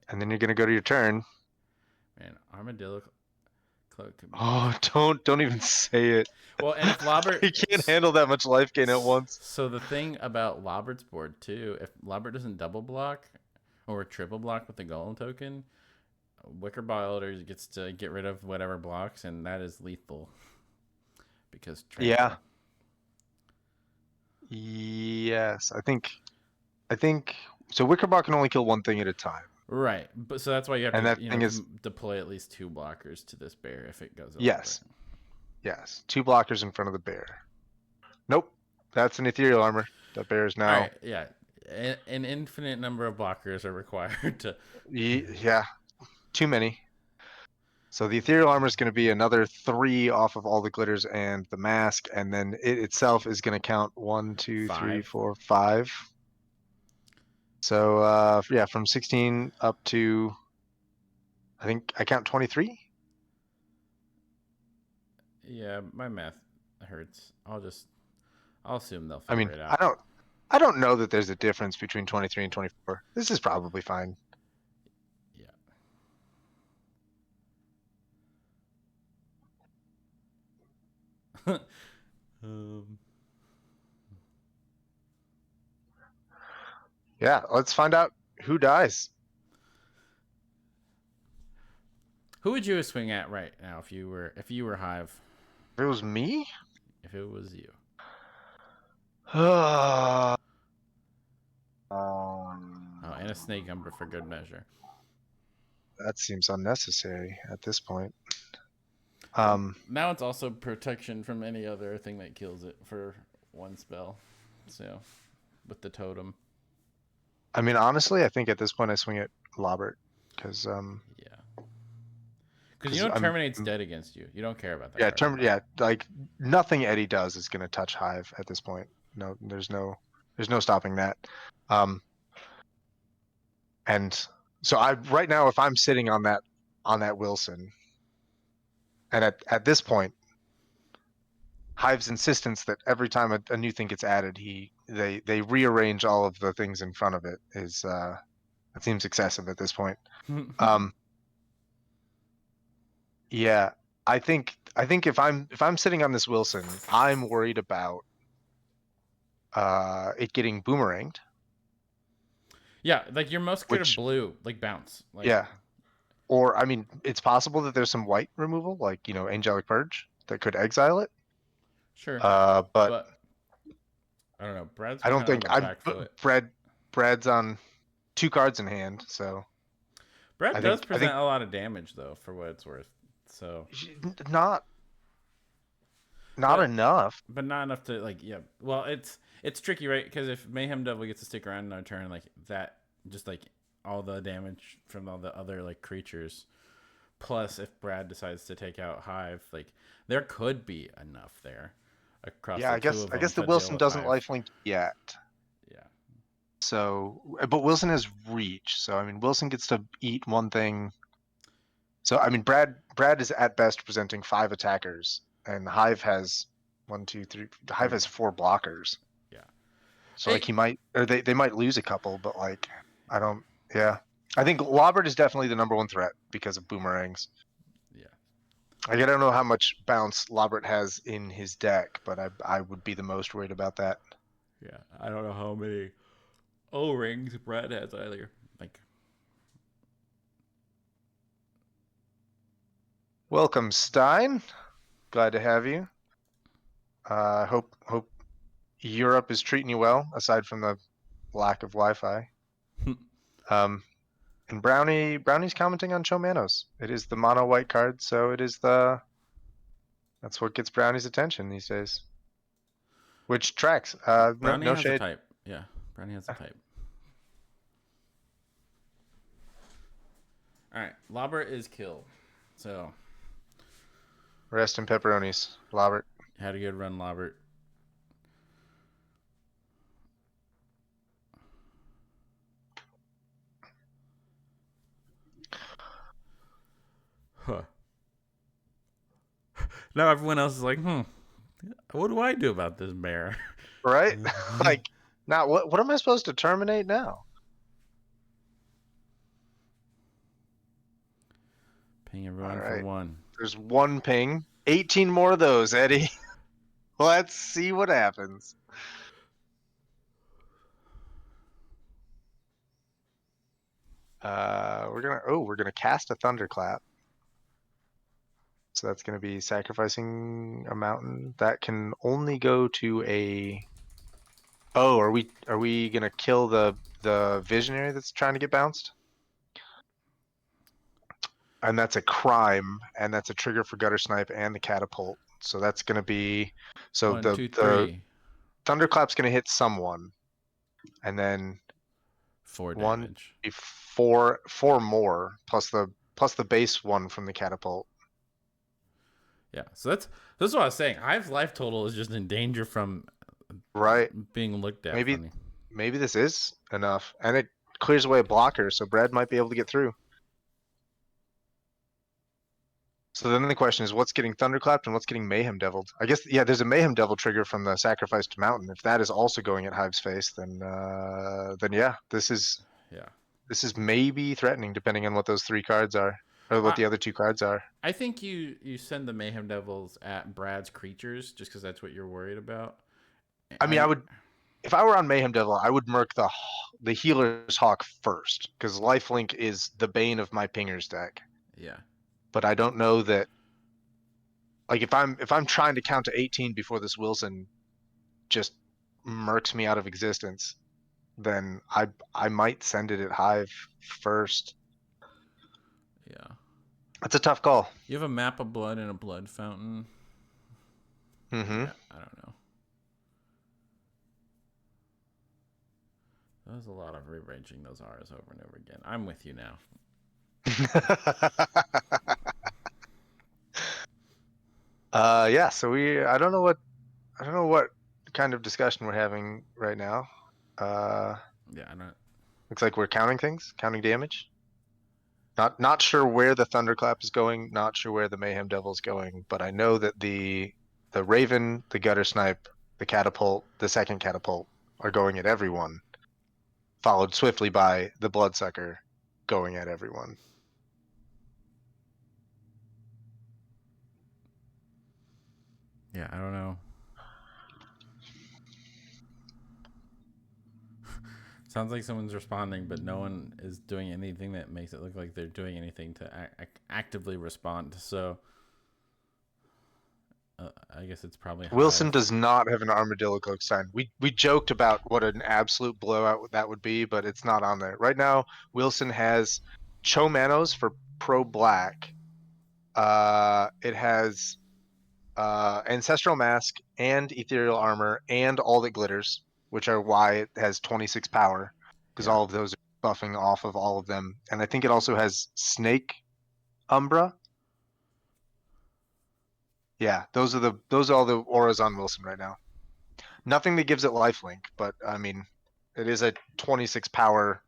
And then you're going to go to your turn. Man, Armadillo Cloak could be Oh, don't even say it. well, and if Lobert He can't handle that much life gain at once. So the thing about Lobert's board too, if Lobert doesn't double block or triple block with the Golem token, Wicker Boiler gets to get rid of whatever blocks, and that is lethal. Because yeah. Yes, I think so. Wickerbot can only kill 1 thing at a time. Right, but so that's why you have and to that thing is deploy at least 2 blockers to this bear if it goes over. Yes, 2 blockers in front of the bear. Nope, that's an ethereal armor. That bear is now. All right, yeah, an infinite number of blockers are required to. Yeah, too many. So the ethereal armor is going to be another 3 off of all the glitters and the mask, and then it itself is going to count 1, 2, 3, 4, 5. So yeah, from 16 up to, I think I count 23. Yeah, my math hurts. I'll assume they'll figure it out. I don't know that there's a difference between 23 and 24. This is probably fine. Yeah. Yeah, let's find out who dies. Who would you swing at right now if you were Hive? If it was me? If it was you. Oh, And a snake umber for good measure. That seems unnecessary at this point. Now it's also protection from any other thing that kills it for 1 spell. So, with the totem. I mean, honestly, I think at this point I swing at Lobert because yeah. Because Terminate's dead against you. You don't care about that. Yeah, like nothing Eddie does is going to touch Hive at this point. No, there's no stopping that. And so right now, if I'm sitting on that Wilson, and at this point, Hive's insistence that every time a new thing gets added, they rearrange all of the things in front of it is it seems excessive at this point. Yeah, I think if I'm sitting on this Wilson, I'm worried about it getting boomeranged. Yeah, like your most good blue, like bounce. Like, yeah. Or I mean, it's possible that there's some white removal, like Angelic Purge, that could exile it. Sure. But I don't know. I don't think Brad's on 2 cards in hand, so Brad does present a lot of damage though, for what it's worth. So not enough. But not enough to well, it's tricky, right? Because if Mayhem Devil gets to stick around in our turn, like that, just like all the damage from all the other like creatures, plus if Brad decides to take out Hive, like there could be enough there across. Yeah, I guess the Wilson doesn't lifelink yet. Yeah. So, but Wilson has reach. So I mean, Wilson gets to eat 1 thing So I mean, Brad is at best presenting 5 attackers, and Hive has 1, 2, 3. Hive has 4 blockers. Yeah. So like Hey, he might, or they might lose a couple, but like I don't. Yeah, I think Lobbert is definitely the number 1 threat because of boomerangs. yeah. Like, I don't know how much bounce Lobbert has in his deck, but I would be the most worried about that. Yeah. I don't know how many O rings Brad has either. Like, Welcome, Stein. Glad to have you. Hope Europe is treating you well, aside from the lack of Wi-Fi. Um, and Brownie's commenting on Chomanos. It is the mono white card, so it is that's what gets Brownie's attention these days. Which tracks. No, Brownie no has a shade. type. Yeah. Brownie has a type. All right. Lobber is killed. So, Rest in pepperonis, Robert. had a good run, Lobert. Huh. Now everyone else is like, what do I do about this bear? Right? Like, now what am I supposed to terminate now? Paying All everyone for right. one. There's 1 ping. 18 more of those, Eddie. Let's see what happens. We're gonna cast a thunderclap. So that's gonna be sacrificing a mountain. That can only go to a. Oh, are we gonna kill the visionary that's trying to get bounced? And that's a crime, and that's a trigger for gutter snipe and the catapult. So that's gonna be so One, the two, the three. thunderclap's gonna hit someone, and then Four one, damage. four more plus the base one from the catapult. Yeah. So that's what I was saying. Hive's life total is just in danger from Right? being looked at Maybe funny. maybe this is enough, and it clears away a blocker, so Brad might be able to get through. So then the question is, what's getting thunderclapped and what's getting mayhem deviled? I guess yeah, there's a mayhem devil trigger from the sacrificed mountain. If that is also going at Hive's face, then yeah, Yeah. this is maybe threatening depending on what those 3 cards are, or what I the other 2 cards are. I think you send the Mayhem Devils at Brad's creatures just because that's what you're worried about. I mean, I I would if I were on Mayhem Devil, I would murk the healer's hawk first because lifelink is the bane of my pingers deck. yeah. But I don't know that like if I'm trying to count to 18 before this Wilson just murks me out of existence, then I might send it at Hive first. Yeah. That's a tough call. You have a map of blood and a blood fountain. Mm-hmm. Yeah, I don't know. There's a lot of rearranging those R's over and over again. I'm with you now. Yeah, so I don't know what kind of discussion we're having right now. Uh Yeah, I don't. Looks like we're counting things, counting damage. Not sure where the thunderclap is going, not sure where the mayhem devil is going, but I know that the raven, the gutter snipe, the catapult, the second catapult are going at everyone, followed swiftly by the bloodsucker going at everyone. Yeah, I don't know. Sounds like someone's responding, but no one is doing anything that makes it look like they're doing anything to actively respond. So I guess it's probably Wilson Hive. does not have an armadillo cloak sign. We joked about what an absolute blowout that would be, but it's not on there right now. Wilson has Chomanos for pro black. It has Ancestral Mask and Ethereal Armor and All That Glitters, which are why it has 26 power, because Yeah. all of those are buffing off of all of them. And I think it also has Snake Umbra. Yeah, those are all the auras on Wilson right now. Nothing that gives it lifelink, but I mean, it is a 26 power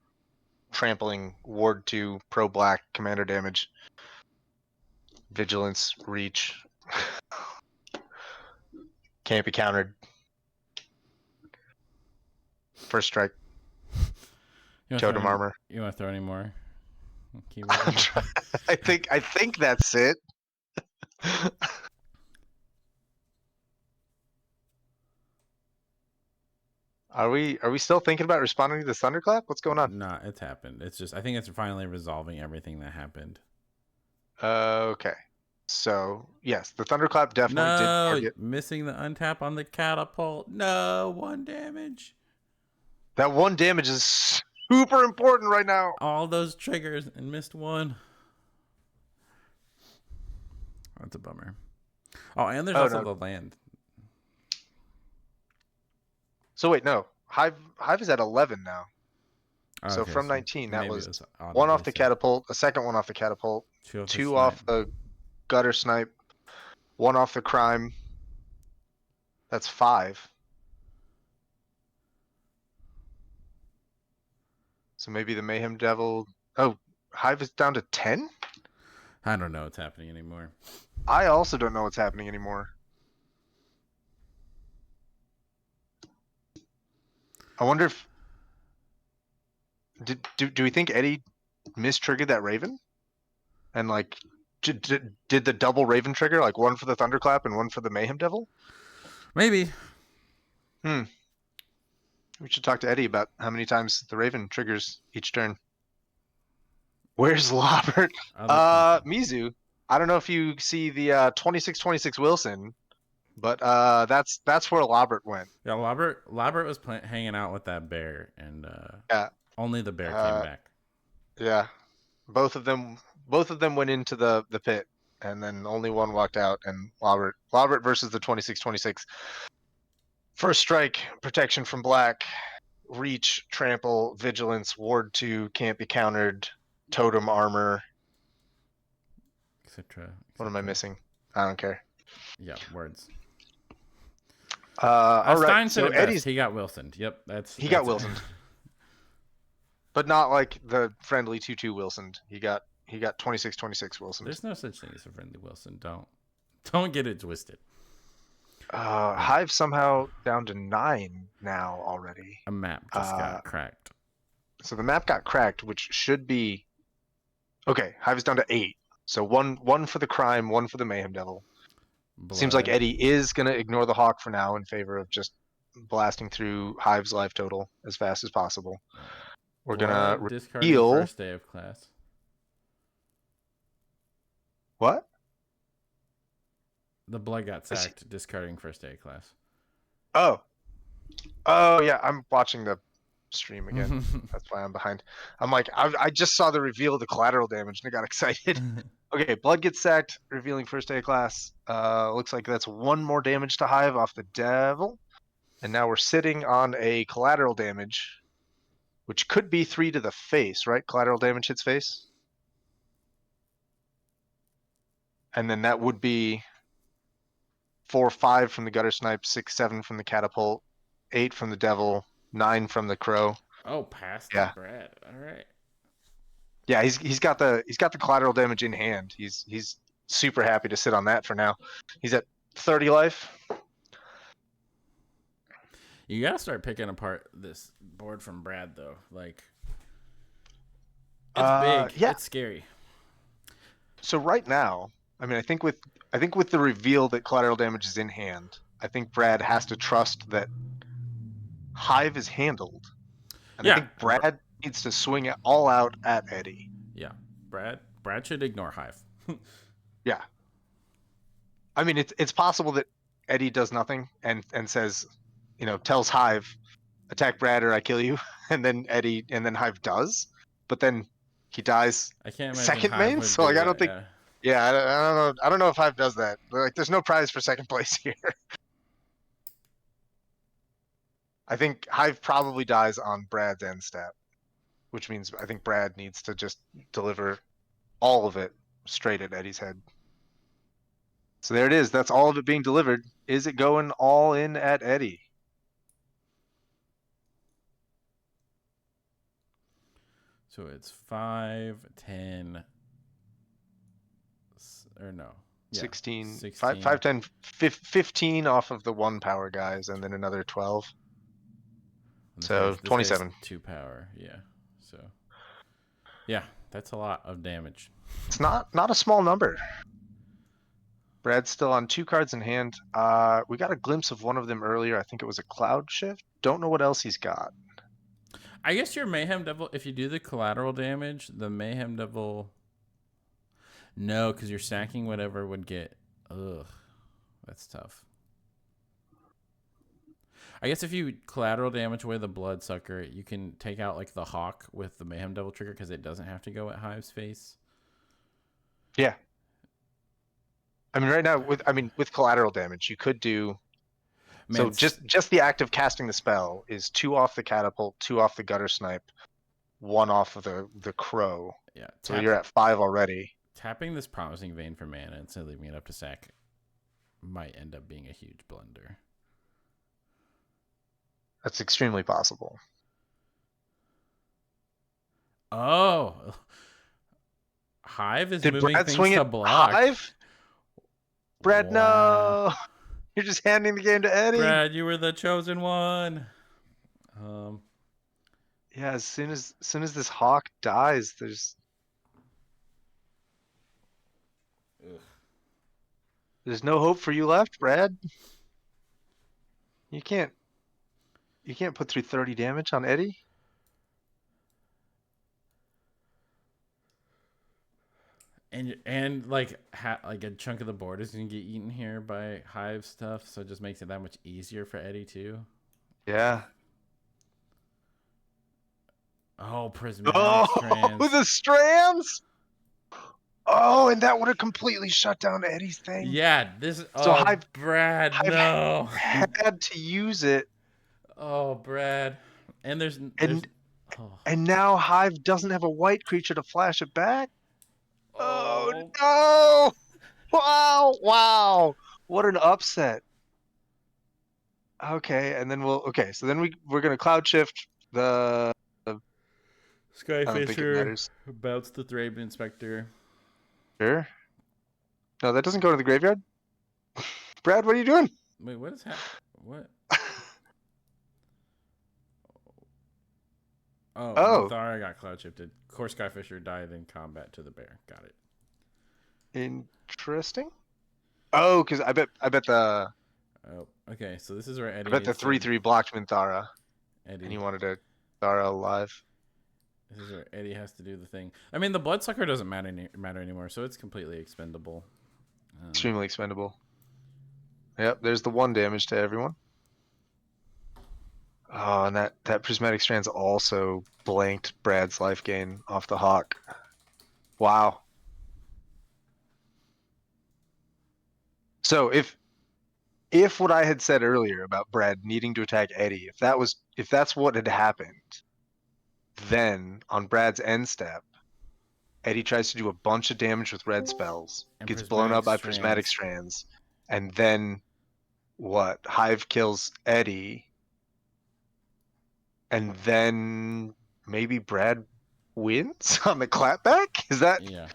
trampling ward 2 pro black commander damage. Vigilance, reach. Can't be countered. First strike. Totem armor. You want to throw any more? I think that's it. Are we still thinking about responding to the thunderclap? What's going on? Nah, it's happened. It's just I think it's finally resolving everything that happened. Okay. So yes, the thunderclap definitely did target. Missing the untap on the catapult. No, 1 damage. That 1 damage is super important right now. All those triggers and missed 1. That's a bummer. Oh, and there's also the land. So wait, no. Hive is at 11 now. Okay, so from 19, that was 1 off the catapult, a second 1 off the catapult, 2 off the gutter snipe, 1 off the crime. That's 5. So maybe the Mayhem Devil. Oh, Hive is down to 10? I don't know what's happening anymore. I also don't know what's happening anymore. I wonder if do we think Eddie mistriggered that Raven? And like did the double Raven trigger, like 1 for the thunderclap and 1 for the Mayhem Devil? Maybe. We should talk to Eddie about how many times the Raven triggers each turn. Where's Lobert? Mizu. I don't know if you see the 26-26 Wilson, but that's where Lobert went. Yeah, Lobert was hanging out with that bear, and only the bear came back. Yeah, both of them went into the pit, and then only one walked out. And Lobert versus the 26-26. First strike, protection from black, reach, trample, vigilance, ward 2, can't be countered, totem armor, etc. What am I missing? I don't care. Yeah, words. All right. So Eddie's he got Wilson. Yep, he got Wilson, but not like the friendly 2-2 Wilson. He got 26-26 Wilson. There's no such thing as a friendly Wilson. Don't get it twisted. Hive somehow down to 9 now already. A map just got cracked. So the map got cracked, which should be okay. Hive is down to 8. So one for the crime, 1 for the Mayhem Devil. Blood. Seems like Eddie is gonna ignore the Hawk for now in favor of just blasting through Hive's life total as fast as possible. We're gonna discarding first day of class. What? The blood got sacked, discarding first day of class. Oh yeah, I'm watching the stream again. That's why I'm behind. I'm like, I just saw the reveal of the collateral damage and I got excited. Okay, blood gets sacked, revealing first day of class. Looks like that's 1 more damage to Hive off the Devil. And now we're sitting on a collateral damage, which could be 3 to the face, right? Collateral damage hits face. And then that would be 4-5 from the gutter snipe, 6-7 from the catapult, 8 from the Devil, 9 from the crow. Oh, past the Brad. All right. Yeah, he's got the collateral damage in hand. He's super happy to sit on that for now. He's at 30 life. You gotta start picking apart this board from Brad though. Like, it's big. Yeah. It's scary. So right now, I mean, I think with the reveal that collateral damage is in hand, I think Brad has to trust that Hive is handled. And I think Brad needs to swing it all out at Eddie. Yeah. Brad should ignore Hive. Yeah. I mean, it's possible that Eddie does nothing and says, tells Hive, attack Brad or I kill you, and then Hive does, but then he dies. I can't imagine second Hive main, would so do like that, I don't think. Yeah, I don't know. I don't know if Hive does that. Like, there's no prize for second place here. I think Hive probably dies on Brad's end stat, which means I think Brad needs to just deliver all of it straight at Eddie's head. So there it is. That's all of it being delivered. Is it going all in at Eddie? So it's 5, 10, Or no. Yeah. 16, 5, 16. 5, 10, 15 off of the 1 power guys, and then another 12. And So this guy's 27. 2 power. Yeah. So yeah, that's a lot of damage. It's not a small number. Brad's still on 2 cards in hand. We got a glimpse of one of them earlier. I think it was a Cloud Shift. Don't know what else he's got. I guess your Mayhem Devil, if you do the collateral damage, the Mayhem Devil. No, because you're stacking whatever would get. Ugh. That's tough. I guess if you collateral damage away the Bloodsucker, you can take out like the Hawk with the Mayhem Devil trigger because it doesn't have to go at Hive's face. Yeah. I mean, right now with collateral damage, you could do. Man, So just the act of casting the spell is 2 off the catapult, 2 off the gutter snipe, 1 off of the crow. yeah. So you're at 5 already. Tapping this Promising Vein for mana instead of leaving it up to sack might end up being a huge blunder. That's extremely possible. Oh, Hive is Did moving Brad things swing to it block. Hive? Brad, Wow. no. You're just handing the game to Eddie. Brad, you were the chosen one. Yeah, as soon as this hawk dies, there's no hope for you left, Brad. You can't put through 30 damage on Eddie. And like like a chunk of the board is gonna get eaten here by Hive stuff, so it just makes it that much easier for Eddie too. Yeah. Oh, prismatic Oh, strands. the strands. Oh, and that would have completely shut down Eddie's thing. Yeah, this. So Oh, Hive Brad, no. had to use it. Oh, Brad, and there's. Oh. And now Hive doesn't have a white creature to flash it back. Oh Oh. no! Wow! What an upset. Okay, and then so then we're gonna cloud shift the. I don't think it Skyfisher matters. bouts the Thraben Inspector. Sure. No, that doesn't go to the graveyard. Brad, what are you doing? Wait, what is happening? What? Oh, Oh, Minthara got cloud shifted. Core Skyfisher died in combat to the bear. Got it. interesting. Oh, because I bet the Oh, okay. So this is where Eddie. I bet the 3/3 blocked Minthara, Eddie. and he wanted to Thara alive. This is where Eddie has to do the thing. I mean, the Bloodsucker doesn't matter anymore, so it's completely expendable. Extremely expendable. Yep, there's the 1 damage to everyone. Oh, and that prismatic strands also blanked Brad's life gain off the hawk. Wow. So if what I had said earlier about Brad needing to attack Eddie, if that's what had happened, then on Brad's end step, Eddie tries to do a bunch of damage with red spells, And gets blown up by prismatic strands. strands, and then what? Hive kills Eddie, and then maybe Brad wins on the clapback? Is that? Yeah.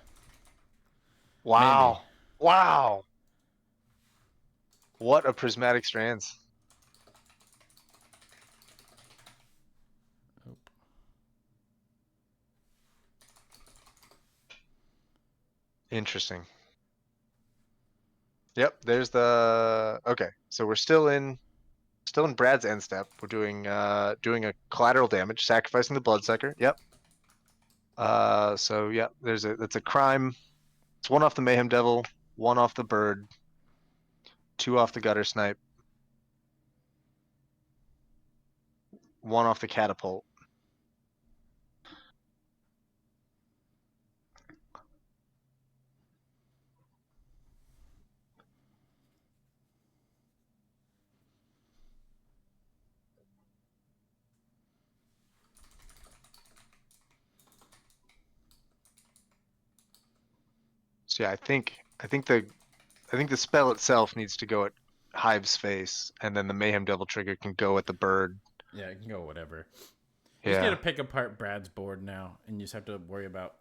Wow. Maybe. Wow. What a prismatic strands. Oh. Interesting. Yep, there's the okay. So we're still in Brad's end step. We're doing a collateral damage, sacrificing the bloodsucker. Yep. So yeah, that's a crime. It's 1 off the Mayhem Devil, 1 off the bird, 2 off the gutter snipe, 1 off the catapult. So yeah, I think the spell itself needs to go at Hive's face, and then the Mayhem Devil trigger can go at the bird. Yeah, it can go whatever. You Yeah. just get to pick apart Brad's board now, and you just have to worry about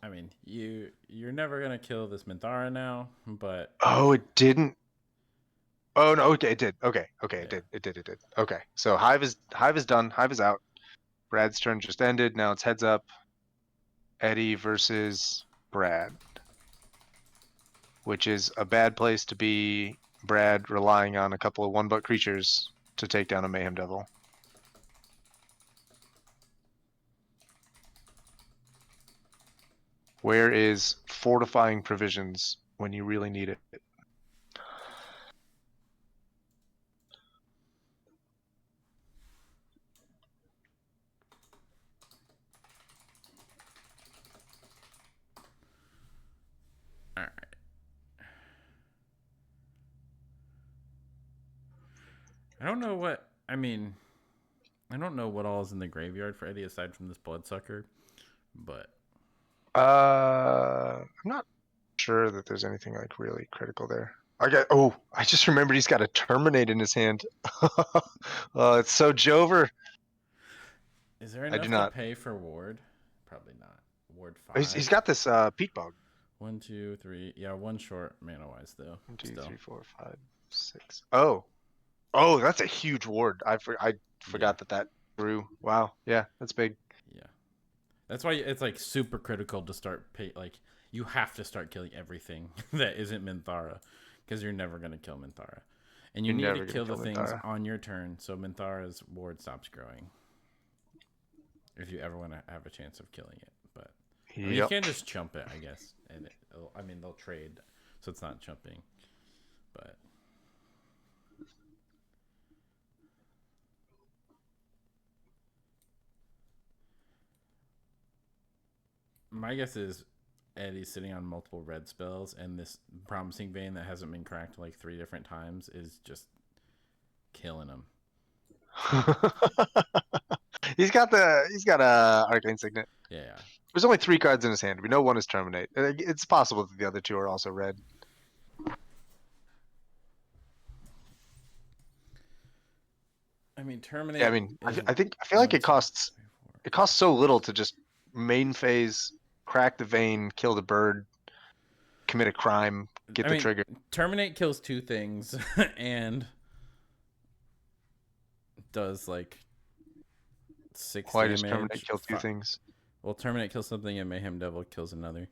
I mean, you're never gonna kill this Minthara now, but Oh, it didn't. Oh no, okay, it did. Okay, okay, it yeah. did. It did. It did. Okay, so Hive is done. Hive is out. Brad's turn just ended. Now it's heads up. Eddie versus Brad, which is a bad place to be. Brad relying on a couple of one-butt creatures to take down a Mayhem Devil. Where is fortifying provisions when you really need it? All right. I don't know what. I mean, I don't know what all is in the graveyard for Eddie aside from this Bloodsucker, but I'm not sure that there's anything like really critical there. I just remembered he's got a Terminate in his hand. It's so Jover. is there I do enough to not. pay for Ward? Probably not. Ward He's 5. got this Peat Bog. 1, 2, 3. Yeah, one short mana wise though. 1, 2, Still, 3, 4, 5, 6. Oh, that's a huge ward. I yeah, forgot that grew. Wow, yeah, that's big. yeah. That's why it's like super critical to start like you have to start killing everything that isn't Minthara, because you're never gonna kill Minthara, and you You're need to never gonna kill the kill things Mintara. on your turn so Minthara's ward stops growing. If you ever want to have a chance of killing it, but I mean you Yep. can just chump it, I guess, and I mean they'll trade, so it's not chumping, but. My guess is Eddie's sitting on multiple red spells, and this promising vein that hasn't been cracked like 3 different times is just killing him. He's got a Arcane Signet. Yeah. There's only 3 cards in his hand. We know one is Terminate. It's possible that the other 2 are also red. I mean, Yeah, I terminate mean, is I feel like one, it two, costs three, four. it costs so little to just main phase, crack the vein, kill the bird, commit a crime, get I the mean, trigger. terminate kills 2 things and does like 6 Why does Terminate damage. kill 2 things? Well, terminate kills something, and Mayhem Devil kills another.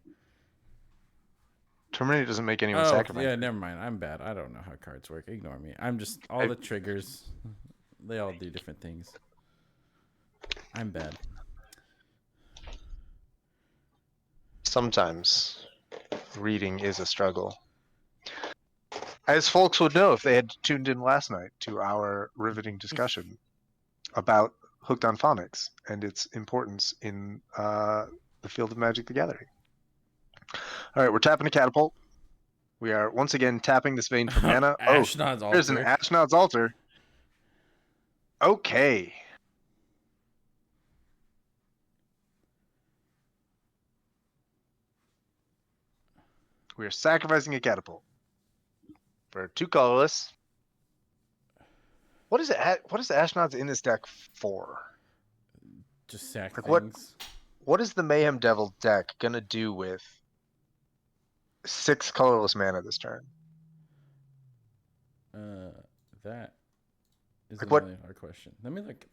Terminate doesn't make anyone Oh sacrifice. yeah, never mind. I'm bad. I don't know how cards work. Ignore me. I'm just all the triggers. They all do different things. I'm bad. Sometimes reading is a struggle. As folks would know if they had tuned in last night to our riveting discussion about Hooked on Phonics and its importance in the field of Magic the Gathering. All right, we're tapping a catapult. We are once again tapping this vein for mana. Oh, Ashnod's there's an Altar. Ashnod's Altar. Okay. We are sacrificing a catapult for 2 colorless. What is it? What is the Ashnod's in this deck for? Just sack Like things. what is the Mayhem Devil deck gonna do with 6 colorless mana this turn? That is a Like what? million dollar question. Let me look.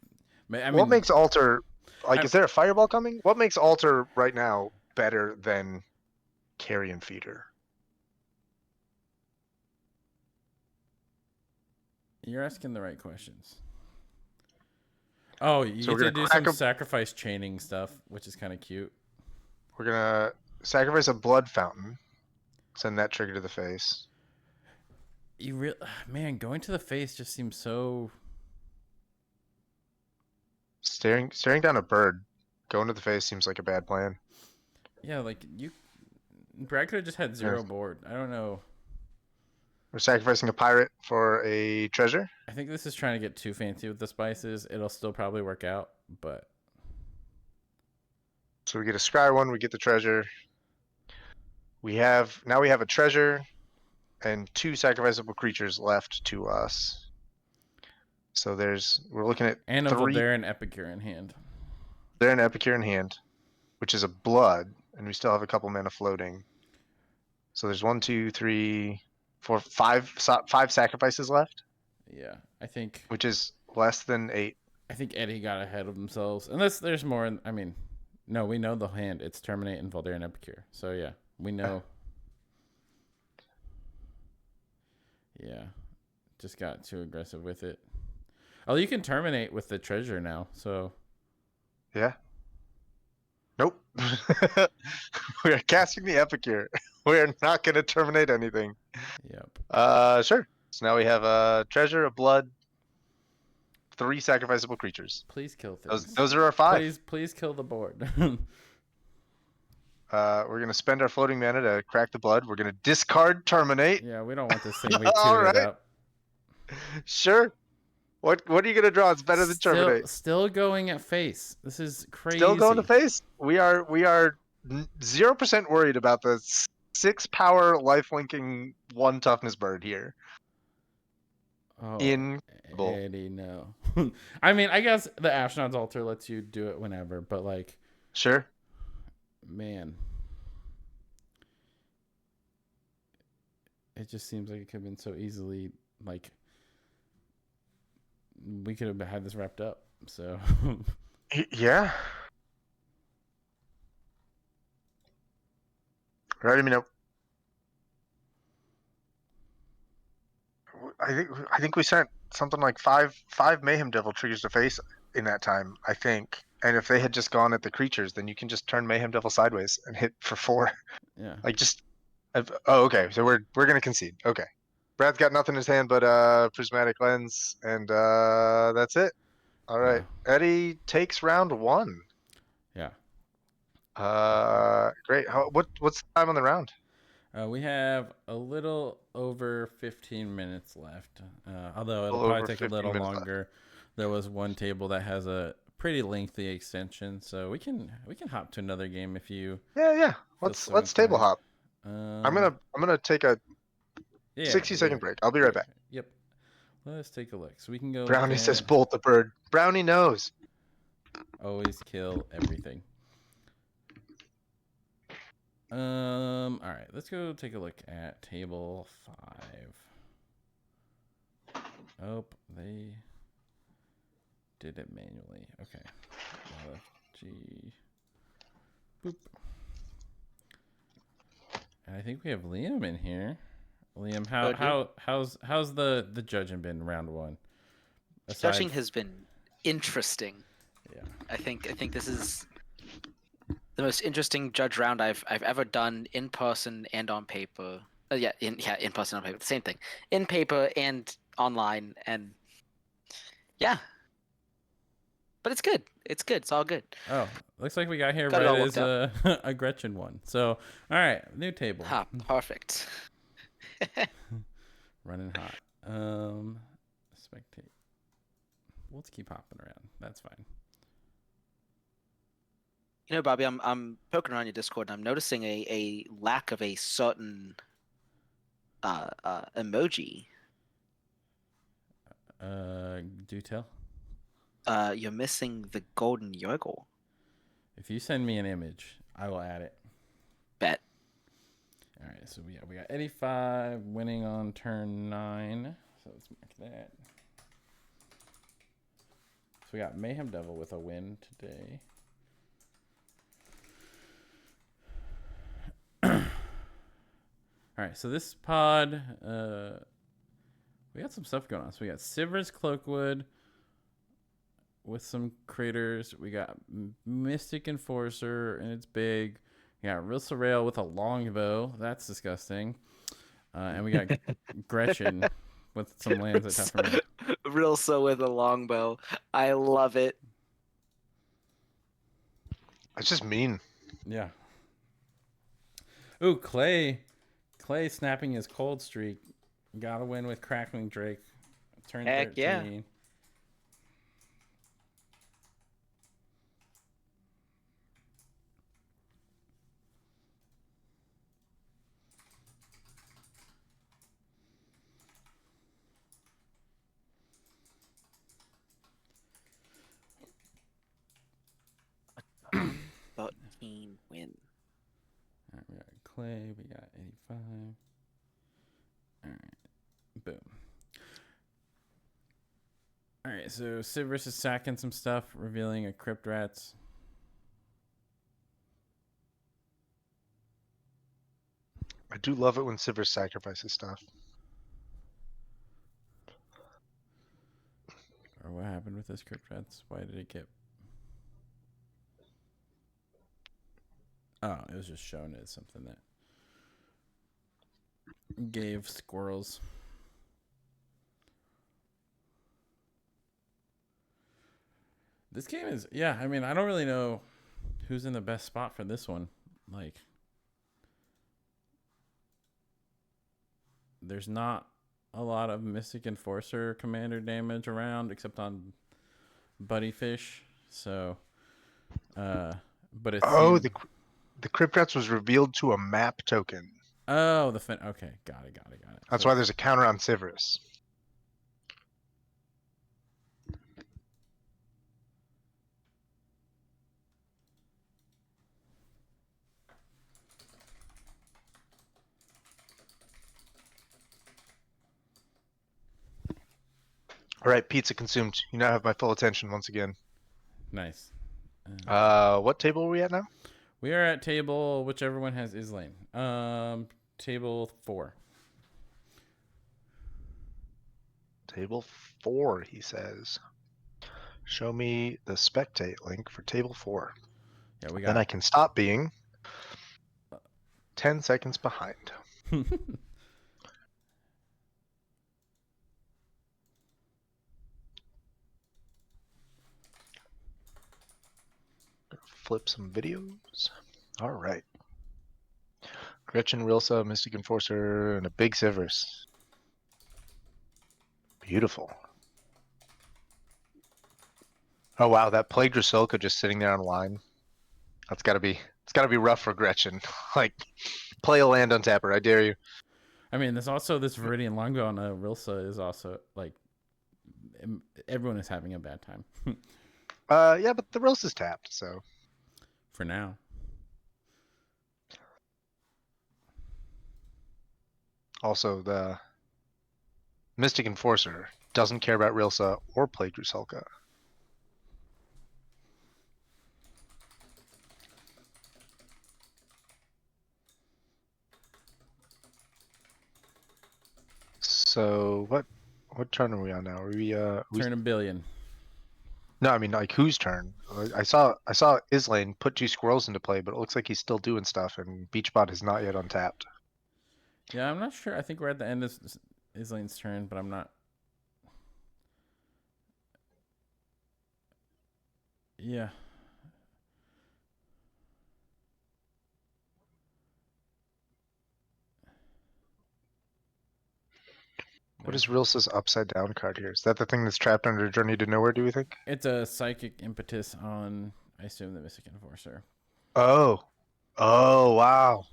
I What mean, makes Altar like? I, Is there a Fireball coming? What makes Altar right now better than Carrion Feeder? you're asking the right questions. Oh, you So get to do some sacrifice chaining stuff, which is kind of cute. We're gonna sacrifice a Blood Fountain. Send that trigger to the face. Man, going to the face just seems so. Staring down a bird, going to the face seems like a bad plan. Yeah, like Brad could have just had 0 Yeah. board. I don't know. We're sacrificing a pirate for a treasure. I think this is trying to get too fancy with the spices. It'll still probably work out, but So we get a scry one, we get the treasure. We have a treasure and 2 sacrificable creatures left to us. So we're looking at and a 3. Voldaren Epicure in hand. They're an Epicure in hand, which is a blood, and we still have a couple mana floating. So there's 1, 2, 3, 4, 5, 5 sacrifices left, Yeah, I think which is less than 8. Eddie got ahead of themselves. Unless there's more. I mean, no, we know the hand. It's Terminate and Voldaren Epicure. So yeah, we know. Yeah, just got too aggressive with it. Oh, you can terminate with the treasure now. So Yeah. Nope. We are casting the Epicure. We are not going to terminate anything. yep. Sure. So now we have a treasure, a blood, 3 sacrificable creatures. Please kill Those, things. those are our 5. Please kill the board. We're gonna spend our floating mana to crack the blood. We're gonna discard terminate. Yeah, we don't want this thing. We All tuned it right. up. Sure. What are you gonna draw? It's better than terminate. Still going at face. This is crazy. Still going to face. We are 0% worried about the 6 power life linking 1 toughness bird here. Oh, Incredible. Eddie, no. I mean, I guess the Ashnod's Altar lets you do it whenever, but like, Sure. man, it just seems like it could have been so easily like we could have had this wrapped up. So Yeah. Right. I mean, I think we sent something like five Mayhem Devil triggers to face in that time. I think, and if they had just gone at the creatures, then you can just turn Mayhem Devil sideways and hit for 4. yeah, Like just. Oh, okay. So we're gonna concede. Okay. Brad's got nothing in his hand but prismatic lens, and that's it. All right. yeah, Eddie takes round 1. yeah. Great. What's the time on the round? We have a little over 15 minutes left, although it'll Over probably take a 15 little minutes longer. There was one table that has a pretty lengthy extension, so we can hop to another game if you. Yeah. Let's table inclined. hop. I'm gonna take a 60-second break. I'll be right back. Yep. Let's take a look. So we can go. Brownie says bolt the bird. Brownie knows. Always kill everything. All right. Let's go take a look at table 5. Oh, they did it manually. Okay. G. Boop. And I think we have Liam in here. Liam, how's the judging been round 1? Judging has been interesting. Yeah. I think this is the most interesting judge round I've ever done in person and on paper. In person and on paper, the same thing. In paper and online, and yeah. But it's good. It's good. It's all good. Oh, looks like we got here Got it all right worked as a Gretchen one. So, all right, new table. Perfect. Running hot. Spectate. We'll just keep hopping around. That's fine. You know, Bobby, I'm poking around your Discord, and I'm noticing a lack of a certain emoji. Do tell. You're missing the golden yogle. If you send me an image, I will add it. Bet. All right, so we got 85 winning on turn 9. So let's mark that. So we got Mayhem Devil with a win today. All right, so this pod, we got some stuff going on. So we got Sivir's Cloakwood with some critters. We got Mystic Enforcer, and it's big. We got Real Surreal with a longbow. That's disgusting. And we got Gretchen with some lands at top for me. Real so with a longbow. I love it. It's just mean. Yeah. Ooh, Clay snapping his cold streak. Got to win with Crackling Drake. Turn Heck 13. yeah. Win. Clay. We got 85. All right. Boom. All right. So Siverus is sacking some stuff, revealing a Crypt Rats. I do love it when Sivers sacrifices stuff. Or what happened with this Crypt Rats? Why did it get... Oh, it was just shown as something that gave squirrels. This game is... Yeah, I mean, I don't really know who's in the best spot for this one. Like... There's not a lot of Mystic Enforcer commander damage around, except on Buddy Fish. So, but it's the Crypt Rats was revealed to a map token. Oh, okay, got it. That's So why there's a counter on Siverus. All right, pizza consumed. You now have my full attention once again. nice. What table are we at now? We are at table whichever one has Islane. Table 4. Table 4, he says. Show me the spectate link for table 4. Yeah, we got. Then I can stop being 10 seconds behind. Flip some videos. All right. Gretchen, Rilsa, Mystic Enforcer, and a big Siverus. Beautiful. Oh wow, that Plague Drasilka just sitting there on line. It's gotta be rough for Gretchen. Like, play a land on tapper, I dare you. I mean, there's also this Viridian Longbow on a Rilsa is also like everyone is having a bad time. Yeah, but the Rilsa's tapped, so. For now. Also, the Mystic Enforcer doesn't care about Rilsa or Plague Drasilka. So what turn are we on now? Are we Turn a billion. No, I mean, like, whose turn? I saw Islane put 2 squirrels into play, but it looks like he's still doing stuff, and Beachbot is not yet untapped. Yeah, I'm not sure. I think we're at the end of Islane's turn, but I'm not. Yeah. What is Rilsa's upside down card here? Is that the thing that's trapped under Journey to Nowhere, do we think? It's a psychic impetus on, I assume, the Mystic Enforcer. Oh. Oh, wow.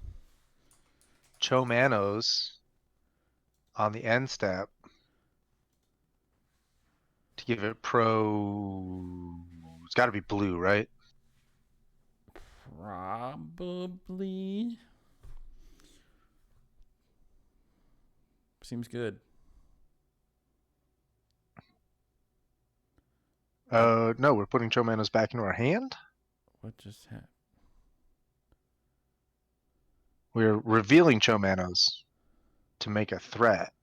Chomanos on the end step to give it pro. It's got to be blue, right? Probably. Seems good. No, we're putting Chomanos back into our hand. What just happened? We're revealing Chomanos to make a threat.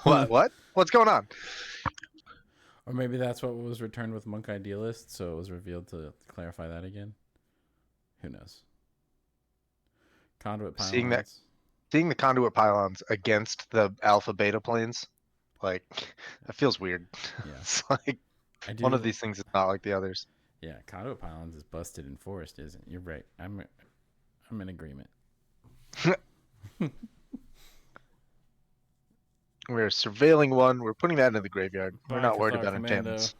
What? What's going on? Or maybe that's what was returned with Monk Idealist, so it was revealed to clarify that again. Who knows? Conduit pylons. Seeing the conduit pylons against the alpha beta planes, like, that feels weird. Yeah. It's like one of these things is not like the others. Yeah, conduit pylons is busted in Forest, isn't it? You're right. I'm in agreement. We're surveilling one. We're putting that into the graveyard. We're not worried about enchantments.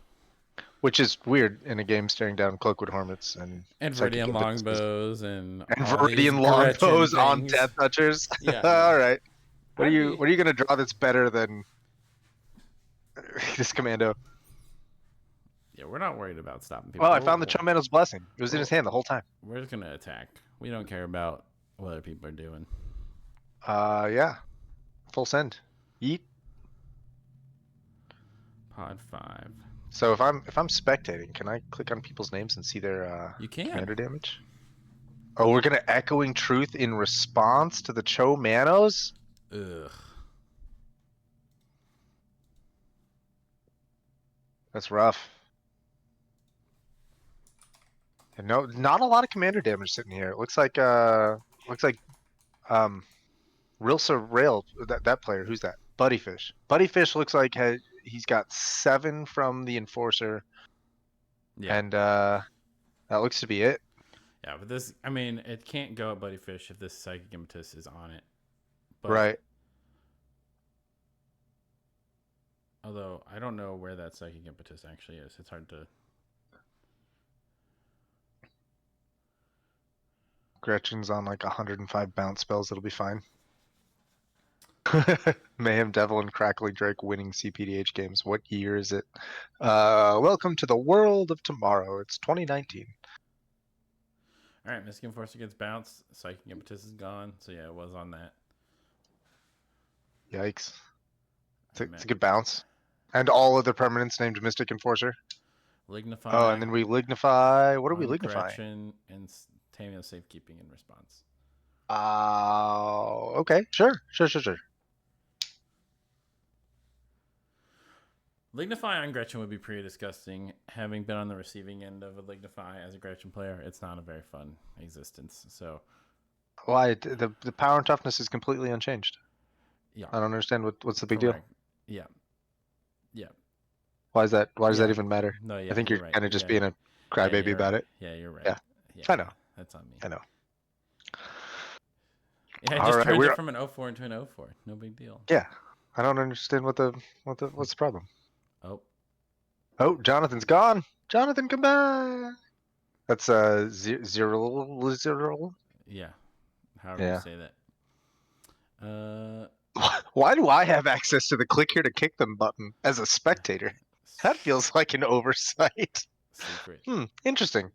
Which is weird in a game staring down Cloakwood Hornets and Viridian Longbows and Viridian Longbows on Death Touchers. Yeah. All right. What are you gonna draw that's better than this commando? Yeah, we're not worried about stopping people. Oh, I found the Chomanos Blessing. It was in his hand the whole time. We're just gonna attack. We don't care about what other people are doing. Yeah. Full send. Yeet. Pod 5. So if I'm spectating, can I click on people's names and see their You can. commander damage? Oh, we're gonna echoing truth in response to the Cho Manos? Ugh. That's rough. And no, not a lot of commander damage sitting here. It looks like Rilsa Rail, that player, who's that? Buddyfish. Buddyfish looks like he's got 7 from the Enforcer, Yeah. and that looks to be it. Yeah, but this, I mean, it can't go at Buddyfish if this Psychic Impetus is on it. But, Right. although, I don't know where that Psychic Impetus actually is. It's hard to... Gretchen's on like 105 bounce spells. It'll be fine. Mayhem Devil and Crackling Drake winning cPDH games. What year is it? Welcome to the world of tomorrow. It's 2019. All right, Mystic Enforcer gets bounced. Psychic Impetus is gone. So, yeah, it was on that. Yikes. It's a good bounce. And all other permanents named Mystic Enforcer. Lignify. Oh, and then we lignify. What are we lignifying? Gretchen and Tamio Safekeeping in response. Okay. Sure. Lignify on Gretchen would be pretty disgusting. Having been on the receiving end of a Lignify as a Gretchen player, it's not a very fun existence. So, why the power and toughness is completely unchanged? yeah, I don't understand what's the big deal. Yeah. Why is that? Why does that even matter? No, yeah, I think you're right. kind of just being a crybaby about it. Yeah, you're right. Yeah. I know. That's on me. I know. Yeah, I just turned it from an 0-4 into an 0-4. No big deal. Yeah, I don't understand what's the problem. Oh, Jonathan's gone. Jonathan, come back. That's zero. Yeah, however you say that. Why do I have access to the click here to kick them button as a spectator? That feels like an oversight. Secret. Interesting.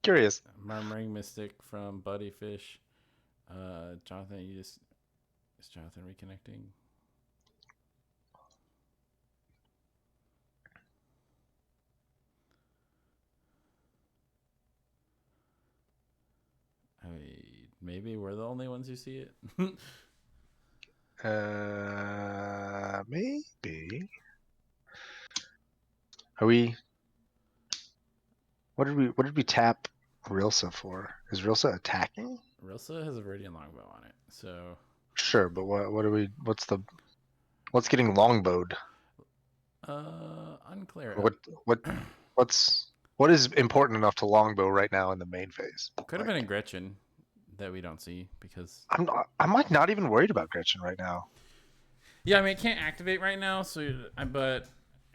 Curious. Murmuring Mystic from Buddyfish. Jonathan, is Jonathan reconnecting? I mean, maybe we're the only ones who see it. Maybe. Are we? What did we tap Rilsa for? Is Rilsa attacking? Rilsa has a Viridian Longbow on it, so sure. But what's getting longbowed? Unclear. What is important enough to longbow right now in the main phase? Could have been a Gretchen that we don't see because I'm like not even worried about Gretchen right now. Yeah, I mean it can't activate right now, so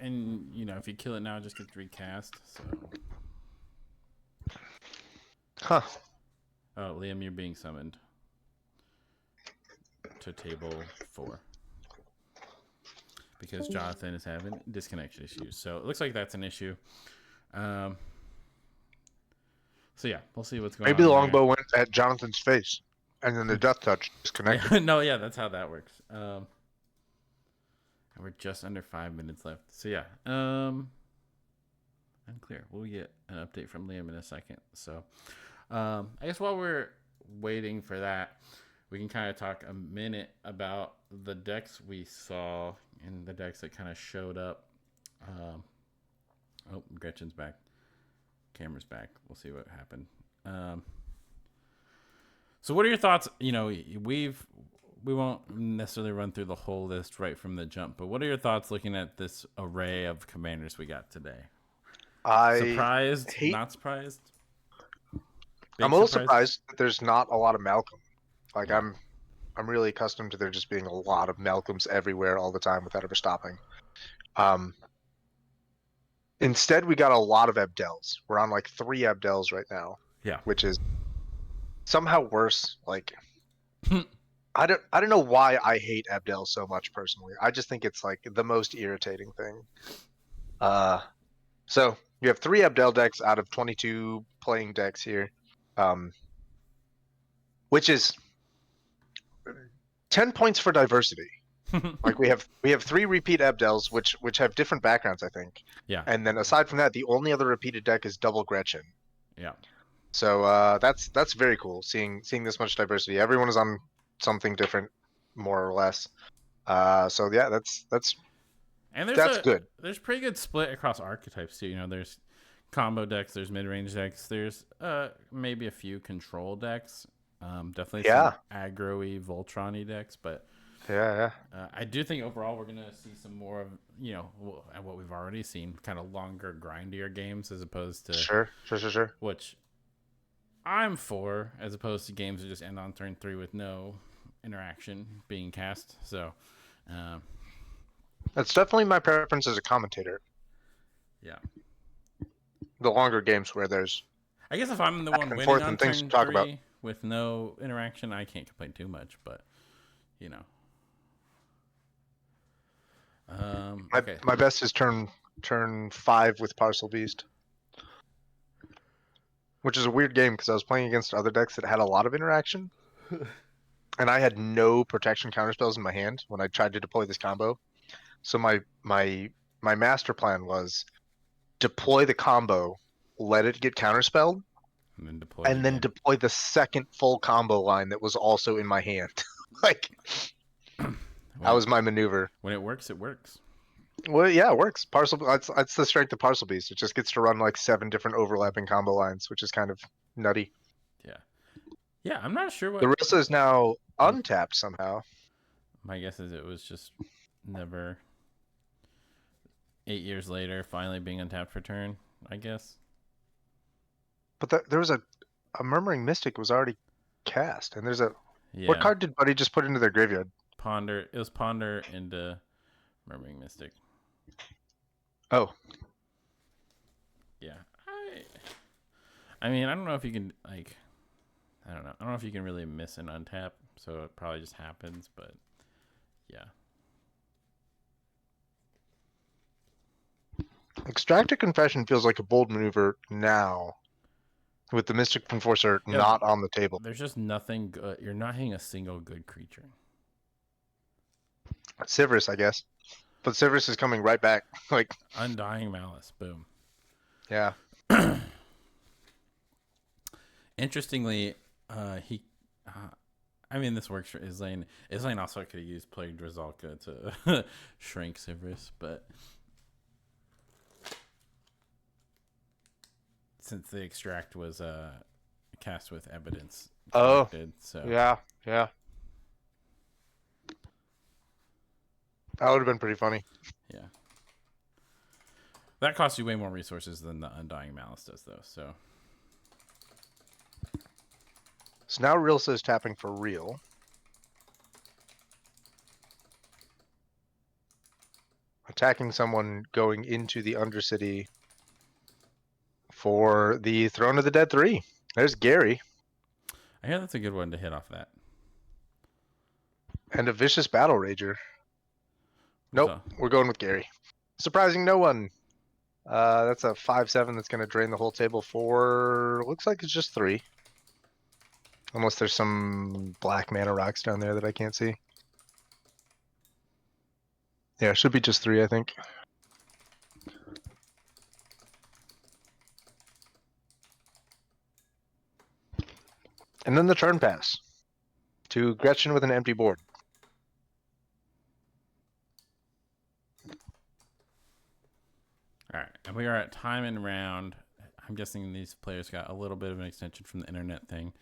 and you know if you kill it now, it just gets recast. So. Huh. Oh, Liam, you're being summoned to table 4 because Jonathan is having disconnection issues. So it looks like that's an issue. So yeah, we'll see what's going on. Maybe the longbow went at Jonathan's face, and then the death touch disconnected. No, yeah, that's how that works. And we're just under 5 minutes left. So yeah, unclear. We'll get an update from Liam in a second. So I guess while we're waiting for that, we can kind of talk a minute about the decks we saw and the decks that kind of showed up. Oh, Gretchen's back. Camera's back. We'll see what happened. So what are your thoughts? You know, we won't necessarily run through the whole list right from the jump, but what are your thoughts looking at this array of commanders we got today? Surprised? Not surprised? I'm a little surprised that there's not a lot of Malcolm. Like I'm really accustomed to there just being a lot of Malcolms everywhere all the time without ever stopping. Instead, we got a lot of Abdels. We're on like 3 Abdels right now. Yeah, which is somehow worse. Like I don't know why I hate Abdel so much personally. I just think it's like the most irritating thing. So you have 3 Abdel decks out of 22 playing decks here. Which is 10 points for diversity. Like we have 3 repeat Ebdels, which have different backgrounds, I think. Yeah. And then aside from that, the only other repeated deck is double Gretchen. Yeah. So that's very cool. Seeing this much diversity. Everyone is on something different, more or less. So yeah, that's And good. there's pretty good split across archetypes too. You know, there's combo decks, there's mid range decks, there's maybe a few control decks. Definitely Yeah. some aggro-y, Voltron-y decks, but Yeah. I do think overall we're gonna see some more of what we've already seen, kind of longer, grindier games as opposed to Sure. which I'm for, as opposed to games that just end on turn 3 with no interaction being cast. So, That's definitely my preference as a commentator. yeah. The longer games where there's I guess if I'm the back one and winning forth on and things to turn talk 3 about. with no interaction, I can't complain too much. But you know, okay. My best is turn 5 with Parcel Beast, which is a weird game because I was playing against other decks that had a lot of interaction, and I had no protection counterspells in my hand when I tried to deploy this combo. So my master plan was deploy the combo, let it get counterspelled, And then deploy and then again. deploy the second full combo line that was also in my hand. Like that was my maneuver. When it works, it works. Well, yeah, it works. Parcel. That's the strength of Parcel Beast. It just gets to run like 7 different overlapping combo lines, which is kind of nutty. Yeah. Yeah, I'm not sure what. The Rissa is now untapped somehow. My guess is it was just never. 8 years later, finally being untapped for turn, I guess. But there was a Murmuring Mystic was already cast, and there's a. Yeah. What card did Buddy just put into their graveyard? Ponder. It was Ponder into Murmuring Mystic. Oh. Yeah. I mean, I don't know if you can, like, I don't know if you can really miss an untap, so it probably just happens, but yeah. Extracted Confession feels like a bold maneuver now, with the Mystic Enforcer not on the table. There's just nothing good. You're not hitting a single good creature. Sivirus, I guess. But Sivirus is coming right back. Like Undying Malice. Boom. Yeah. Interestingly, he. I mean, this works for Islane. Islane also could have used Plague Drizalka to shrink Sivirus, but since the extract was cast with evidence. So yeah. That would have been pretty funny. Yeah. That costs you way more resources than the Undying Malice does, though. So now Rilsa is tapping for real. Attacking someone going into the Undercity for the Throne of the Dead 3. There's Gary. I hear that's a good one to hit off that. And a Vicious Battle Rager. Nope, we're going with Gary. Surprising no one. That's a 5/7 that's going to drain the whole table for, looks like it's just 3. Unless there's some black mana rocks down there that I can't see. Yeah, it should be just 3, I think. And then the turn pass to Gretchen with an empty board. All right, and we are at time and round. I'm guessing these players got a little bit of an extension from the internet thing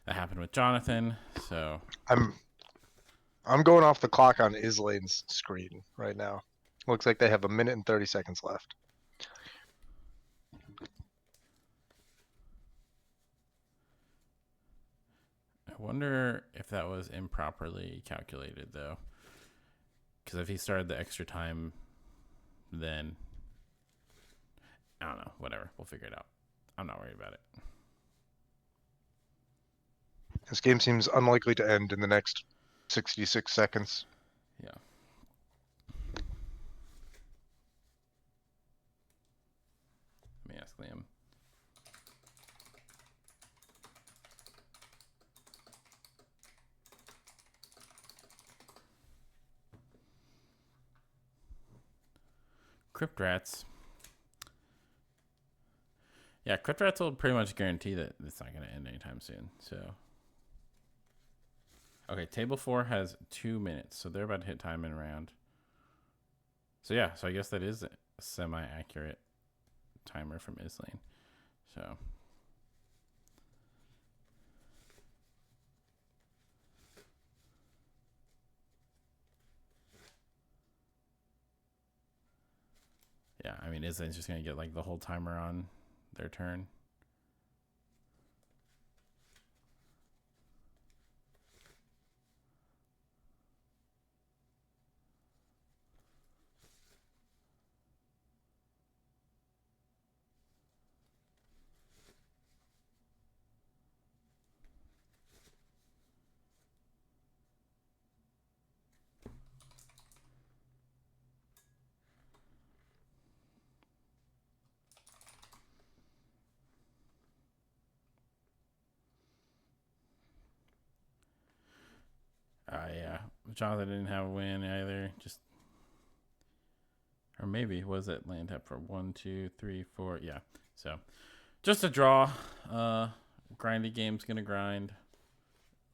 that happened with Jonathan. So I'm going off the clock on Islane's screen right now. Looks like they have 1 minute and 30 seconds left. I wonder if that was improperly calculated, though. Because if he started the extra time, then I don't know. Whatever. We'll figure it out. I'm not worried about it. This game seems unlikely to end in the next 66 seconds. Yeah. Let me ask Liam. Crypt Rats. Yeah, Crypt Rats will pretty much guarantee that it's not going to end anytime soon. So, okay, table 4 has 2 minutes, so they're about to hit time in round. So yeah, so I guess that is a semi-accurate timer from Islane. So. Yeah, I mean, Islane's just going to get like the whole timer on their turn. Yeah, Jonathan didn't have a win either. Just, or maybe was it land tap for 1, 2, 3, 4? Yeah, so just a draw. Grindy game's gonna grind.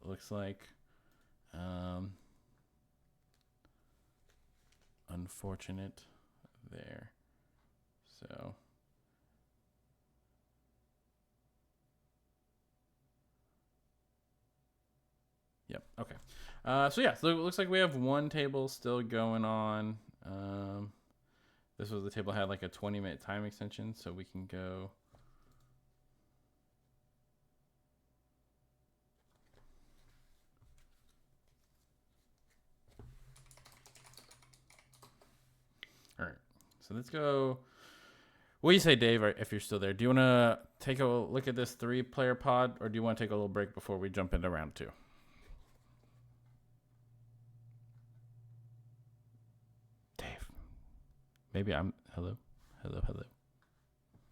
Looks like. Unfortunate there. So. Yep. Okay. So yeah, so it looks like we have one table still going on. This was the table had like a 20-minute time extension, so we can go. All right. So let's go. What do you say, Dave? If you're still there, do you want to take a look at this 3-player pod, or do you want to take a little break before we jump into round 2? Dave, maybe I'm. Hello.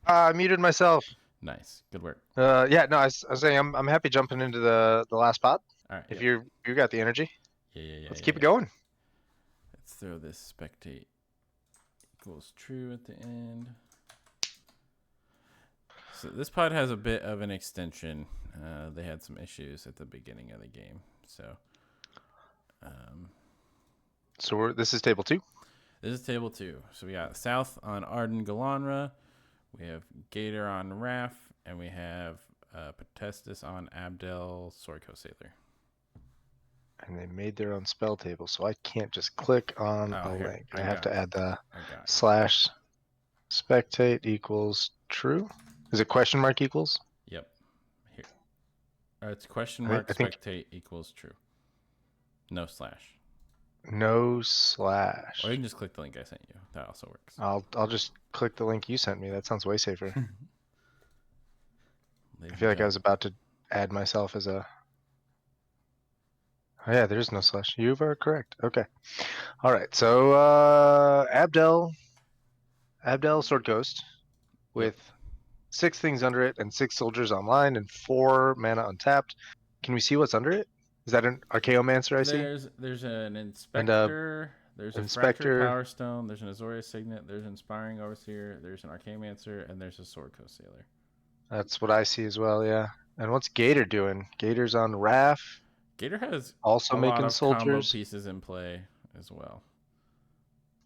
I muted myself. Nice, good work. Yeah, no, I was saying I'm happy jumping into the last pod. All right. If yep. you got the energy, Yeah. let's keep it going. Let's throw this spectate equals true at the end. So this pod has a bit of an extension. They had some issues at the beginning of the game. So this is table 2. This is table 2. So we got South on Arden Galanra. We have Gator on Raf. And we have Potestis on Abdel Sorko Sailor. And they made their own spell table, so I can't just click on a link. I have to add the slash spectate equals true. Is it question mark equals? Yep. Here. It's question mark spectate equals true. No slash. No slash. Or you can just click the link I sent you. That also works. I'll just click the link you sent me. That sounds way safer. I feel like I was about to add myself as a. Oh yeah, there's no slash. You are correct. Okay. All right. So Abdel Sword Ghost with 6 things under it and 6 soldiers online and 4 mana untapped. Can we see what's under it? Is that an Archaeomancer I see? There's an Inspector, there's a Fractured Power Stone, there's an Azorius Signet, there's an Inspiring Overseer, there's an Archaeomancer, and there's a Sword Coast Sailor. That's what I see as well, yeah. And what's Gator doing? Gator's on Raf. Gator has also a making lot of soldiers. combo pieces in play as well.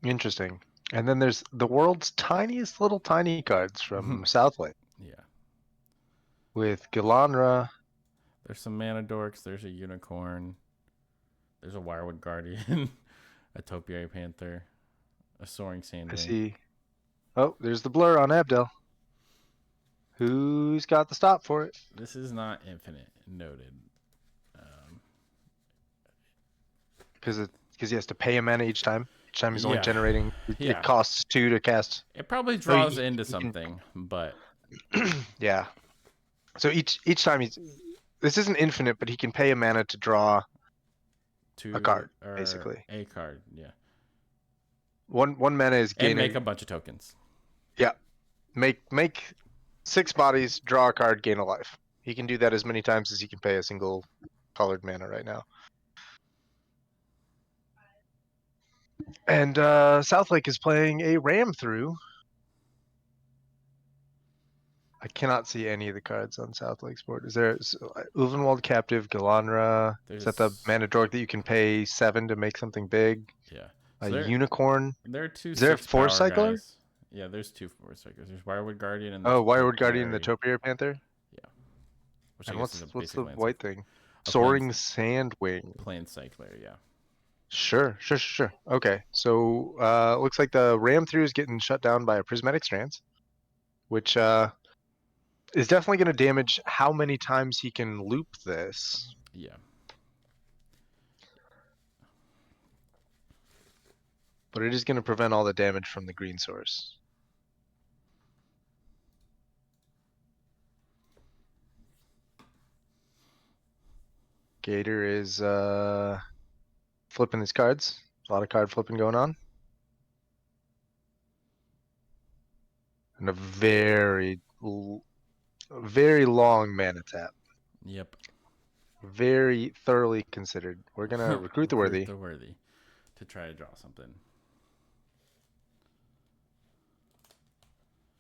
Interesting. And then there's the world's tiniest little tiny cards from Southlight. Yeah. With Galanra. There's some Mana Dorks, there's a Unicorn, there's a Wirewood Guardian, a Topiary Panther, a Soaring Sandwing. I see. Oh, there's the blur on Abdel. Who's got the stop for it? This is not infinite, noted. Because he has to pay a mana each time. Each time he's only generating. It costs 2 to cast. It probably draws into something, but yeah. So each time this isn't infinite, but he can pay a mana to draw a card, basically. A card, yeah. One mana is gaining. And make a bunch of tokens. Yeah. Make 6 bodies, draw a card, gain a life. He can do that as many times as he can pay a single colored mana right now. And Southlake is playing a ram through. I cannot see any of the cards on Southlake's board. Is there Ulvenwald Captive, Galanra? Is that the There's mana dork that you can pay 7 to make something big? yeah. A So unicorn? there are two Is there a 6 Force power Cycler? guys. Yeah, there's 2 Force Cyclers. There's Wirewood Guardian and Oh, there's Wireward Guardian, the Topiary. Topiary Panther? Yeah, which I And guess is what's basically the white thing? a Soaring Sandwing. plain Cycler. Yeah. Sure. Okay, so looks like the ram through is getting shut down by a Prismatic Strands, which is definitely going to damage how many times he can loop this. Yeah. But it is going to prevent all the damage from the green source. Gator is flipping his cards. A lot of card flipping going on. And a very long mana tap. Yep. Very thoroughly considered. We're going to recruit the worthy. The worthy to try to draw something.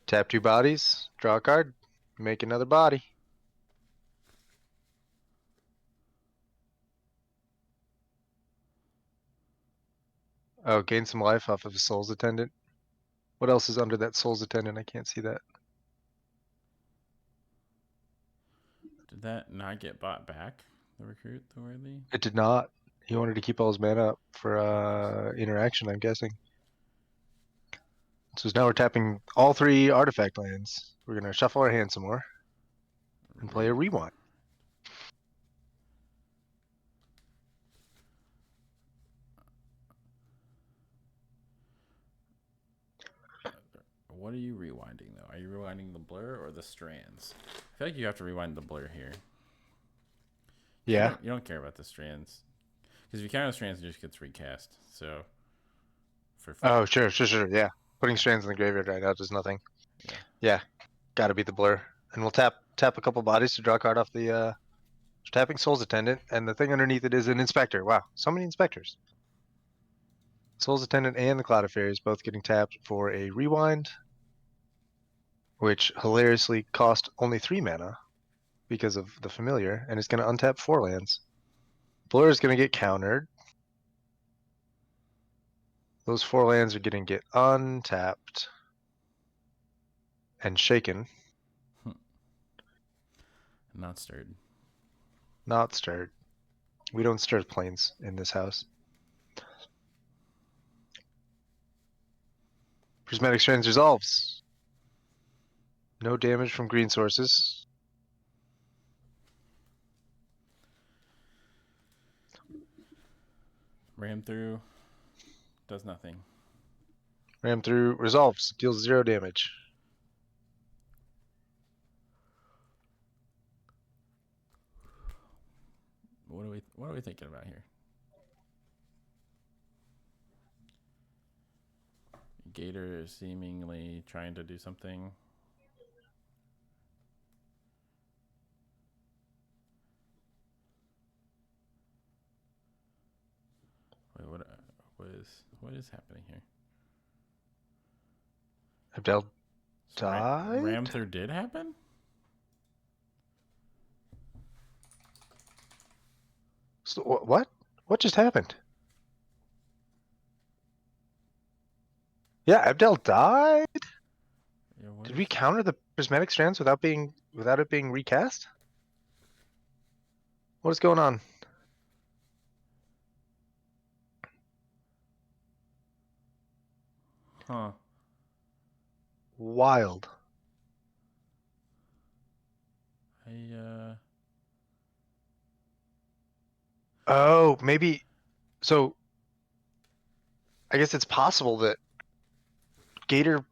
Tap 2 bodies, draw a card, make another body. Oh, gain some life off of a Soul's Attendant. What else is under that Soul's Attendant? I can't see that. Did that not get bought back? The recruit, the worthy. It did not. He wanted to keep all his mana up for interaction, I'm guessing. So now we're tapping all 3 artifact lands. We're gonna shuffle our hand some more and play a rewind. What are you rewinding though? Are you rewinding the blur or the strands? I feel like you have to rewind the blur here. Yeah. You don't care about the strands, because if you count the strands, it just gets recast. So for Oh, sure. Yeah. Putting strands in the graveyard right now does nothing. Yeah. Gotta be the blur. And we'll tap a couple bodies to draw a card off the tapping Soul's Attendant, and the thing underneath it is an Inspector. Wow, so many Inspectors. Soul's Attendant and the Cloud of Fairies both getting tapped for a rewind, which hilariously cost only 3 mana because of the familiar, and it's going to untap 4 lands. Blur is going to get countered. Those 4 lands are going to get untapped and shaken. not stirred. Not stirred. We don't stir planes in this house. Prismatic Strands resolves. No damage from green sources. Ram through. Does nothing. Ram through resolves. Deals 0 damage. What are we thinking about here? Gator is seemingly trying to do something. Wait, what is happening here? Abdel So died? Ram through did happen? So, what? What just happened? Yeah, Abdel died? Yeah, Did we counter the Prismatic Strands without it being recast? What is going on? Huh. Wild. Oh, maybe. So, I guess it's possible that Gator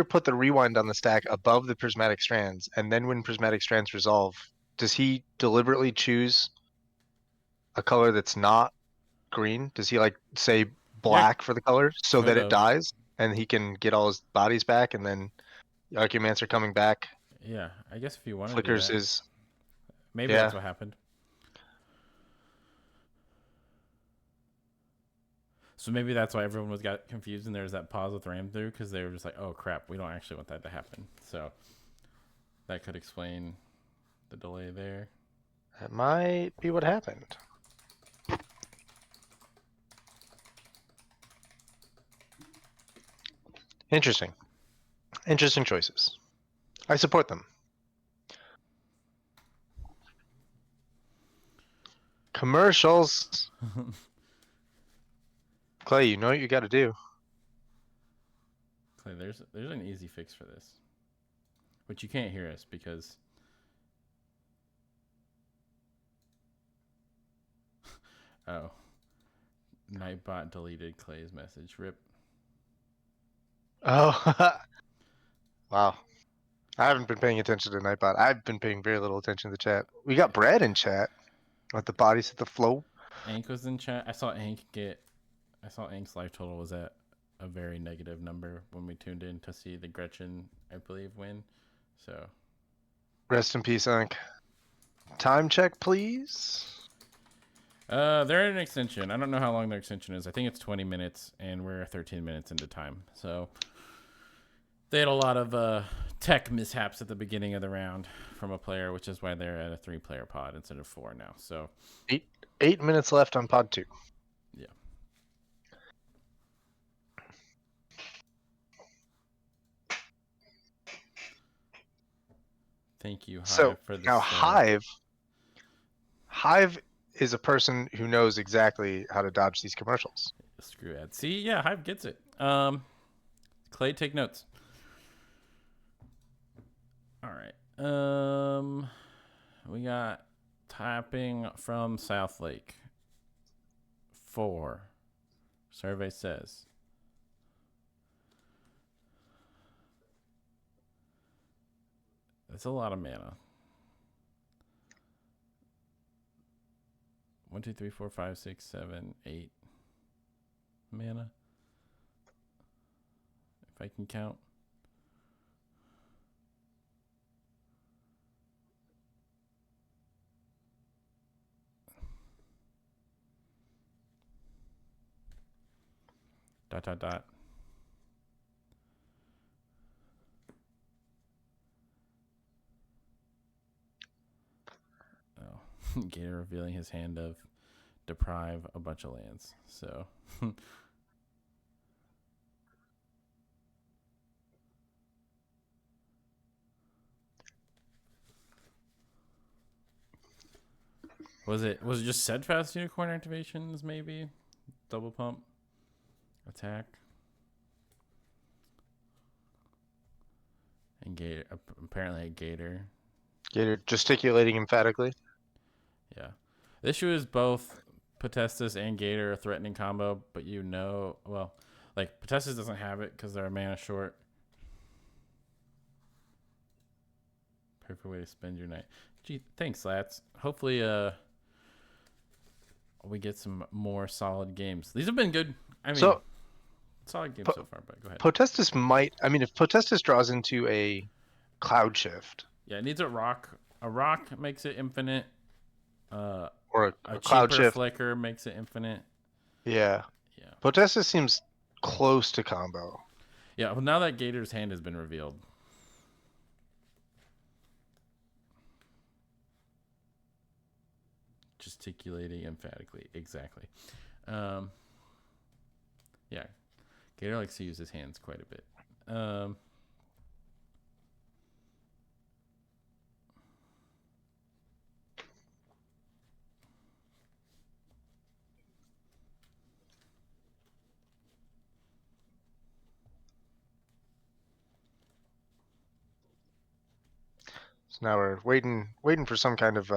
put the rewind on the stack above the Prismatic Strands, and then when Prismatic Strands resolve, does he deliberately choose a color that's not green? Does he like say black for the color so that it could've. dies and he can get all his bodies back, and then the Archaeomancer coming back Yeah, I guess if you want to do flickers that, his. maybe Yeah. that's what happened. So maybe that's why everyone got confused and there was that pause with ram through, because they were just like, oh crap, we don't actually want that to happen. So that could explain the delay there. That might be what happened. Interesting. Interesting choices. I support them. Commercials. Clay, you know what you got to do. Clay, there's an easy fix for this, but you can't hear us because oh, Nightbot deleted Clay's message. Rip. Oh, wow. I haven't been paying attention to Nightbot. I've been paying very little attention to the chat. We got Brad in chat. Let the bodies hit the flow. Ank was in chat. I saw Ank's life total was at a very negative number when we tuned in to see the Gretchen, I believe, win. So Rest in peace, Unk. Time check, please. they're in an extension. I don't know how long their extension is. I think it's 20 minutes, and we're 13 minutes into time. So they had a lot of tech mishaps at the beginning of the round from a player, which is why they're at a 3-player pod instead of 4 now. So 8 minutes left on pod 2. yeah. Thank you, Hive, So for the now sub. Hive is a person who knows exactly how to dodge these commercials. Screw ad. See, yeah, Hive gets it. Clay, take notes. All right. We got tapping from South Lake. 4. Survey says. That's a lot of mana. 1, 2, 3, 4, 5, 6, 7, 8 mana. If I can count. Dot, dot, dot. Oh, Gator revealing his hand of deprive a bunch of lands. So was it just steadfast unicorn activations? Maybe double pump attack and Gator. Apparently a Gator. Gator gesticulating emphatically. Yeah, the issue is both Potestas and Gator are threatening combo, but well, like Potestas doesn't have it because they're a mana short. Perfect way to spend your night. Gee, thanks, Lats. Hopefully, we get some more solid games. These have been good. I mean, solid games so far, but go ahead. Potestas might. I mean, if Potestas draws into a cloud shift. Yeah, it needs a rock. A rock makes it infinite. Or a cloud cheaper shift flicker makes it infinite. Yeah. Yeah. Potestas seems close to combo. Yeah, well, now that Gator's hand has been revealed. Gesticulating emphatically. Exactly. Yeah. Gator likes to use his hands quite a bit. So now we're waiting for some kind of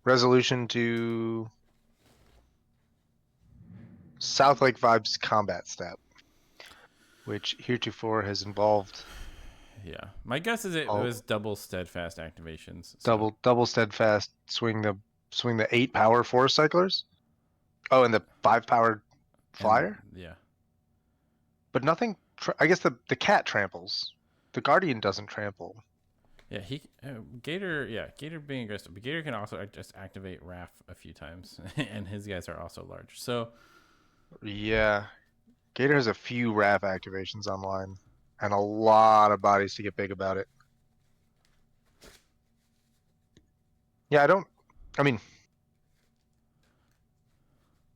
resolution to South Lake Vibes combat step, which heretofore has involved Yeah, my guess is it was double steadfast activations. So. Double steadfast, swing the 8 power forest cyclers. Oh, and the 5 powered flyer. Yeah, but nothing. I guess the cat tramples. The guardian doesn't trample. Yeah, Gator. Yeah, Gator being aggressive, but Gator can also just activate Raph a few times, and his guys are also large. So Yeah. Gator has a few RAF activations online and a lot of bodies to get big about it. Yeah, I mean,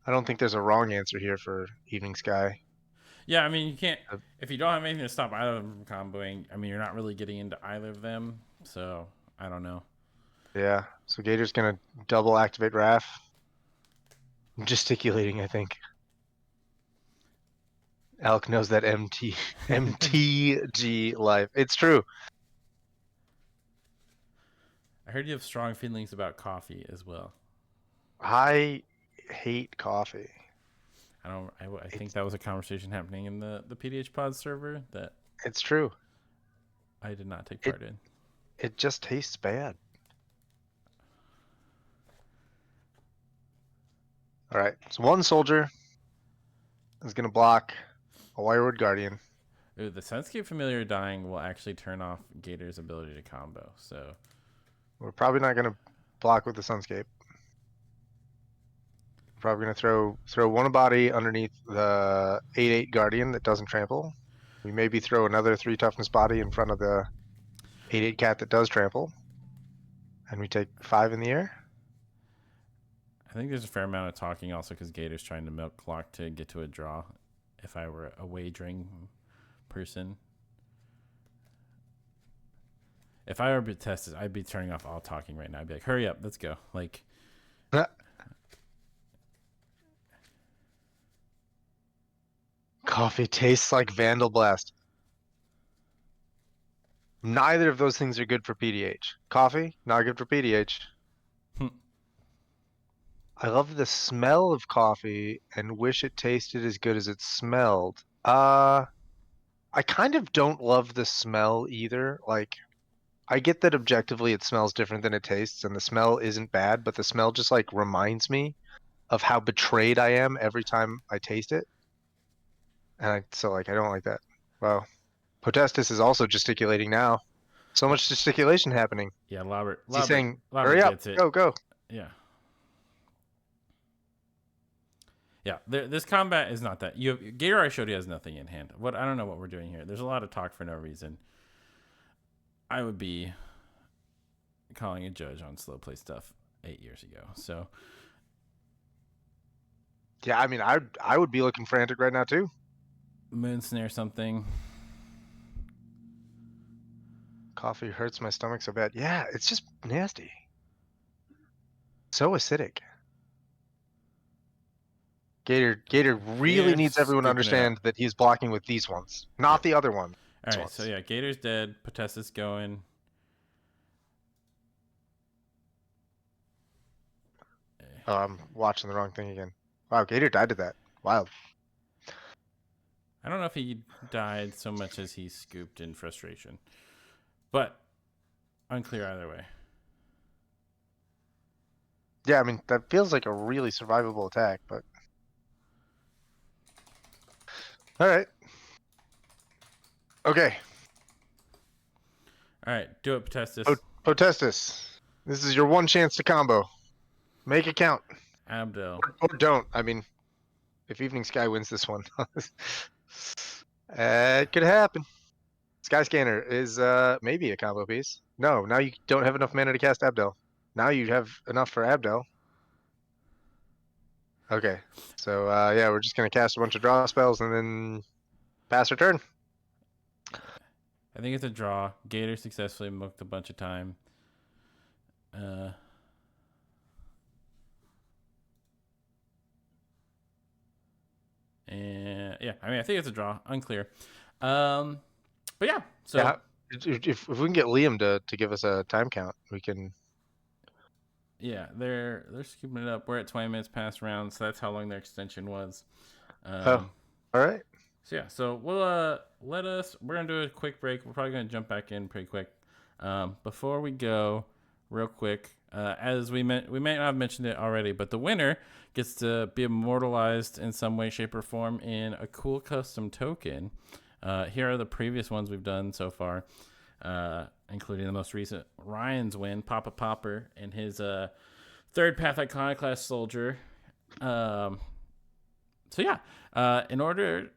I don't think there's a wrong answer here for Evening Sky. yeah, I mean you can't Uh, if you don't have anything to stop either of them from comboing. I mean you're not really getting into either of them, so I don't know. Yeah, so Gator's gonna double activate RAF. I'm gesticulating, I think. Alec knows that MTG life. It's true. I heard you have strong feelings about coffee as well. I hate coffee. I don't. I think It's that was a conversation happening in the PDH Pod server that it's true. I did not take It part in. it just tastes bad. All right, so one soldier is gonna block a Wireward Guardian. Ooh, the Sunscape Familiar dying will actually turn off Gator's ability to combo. So We're probably not gonna block with the Sunscape. We're probably gonna throw one body underneath the 8/8 Guardian that doesn't trample. We maybe throw another 3 toughness body in front of the 8/8 cat that does trample. And we take 5 in the air. I think there's a fair amount of talking also because Gator's trying to milk clock to get to a draw. If I were a wagering person, if I were to test this, I'd be turning off all talking right now. I'd be like, "Hurry up, let's go!" Like, Coffee tastes like Vandal Blast. Neither of those things are good for PDH. Coffee, not good for PDH. I love the smell of coffee and wish it tasted as good as it smelled. I kind of don't love the smell either. Like, I get that objectively it smells different than it tastes, and the smell isn't bad, but the smell just like reminds me of how betrayed I am every time I taste it. And so like I don't like that. Wow. Potestis is also gesticulating now. So much gesticulation happening. yeah, Is he saying, Robert hurry up, gets it. go, go? Yeah. Yeah, this combat is not that. Gator I showed you has nothing in hand. I don't know what we're doing here. There's a lot of talk for no reason. I would be calling a judge on slow play stuff 8 years ago. So Yeah, I mean, I would be looking frantic right now too. moon snare something. Coffee hurts my stomach so bad. Yeah, it's just nasty. So acidic. Gator really Gator's needs everyone to scooping it up. understand that he's blocking with these ones, not the other ones. All right, so yeah, Gator's dead. Potestis going. Oh, I'm watching the wrong thing again. Wow, Gator died to that. Wild. I don't know if he died so much as he scooped in frustration, but unclear either way. Yeah, I mean, that feels like a really survivable attack, but... Alright. Okay. All right, do it, Potestis. Potestis. This is your one chance to combo. Make it count. Abdel. Or don't. I mean, if Evening Sky wins this one, it could happen. Sky Scanner is maybe a combo piece. No, now you don't have enough mana to cast Abdel. Now you have enough for Abdel. Okay, so yeah, we're just gonna cast a bunch of draw spells and then pass our turn. I think it's a draw. Gator successfully milked a bunch of time. And yeah, I mean, I think it's a draw. Unclear. But yeah, so Yeah, if we can get Liam to give us a time count, we can. yeah, they're scooping it up. We're at 20 minutes past round, so that's how long their extension was. Oh, all right. So yeah, so we'll we're gonna do a quick break. We're probably gonna jump back in pretty quick. Before we go, real quick, as we may not have mentioned it already, but the winner gets to be immortalized in some way, shape, or form in a cool custom token. Here are the previous ones we've done so far. including the most recent Ryan's win, Pauper, and his third Path Iconoclast Soldier. So yeah, in order,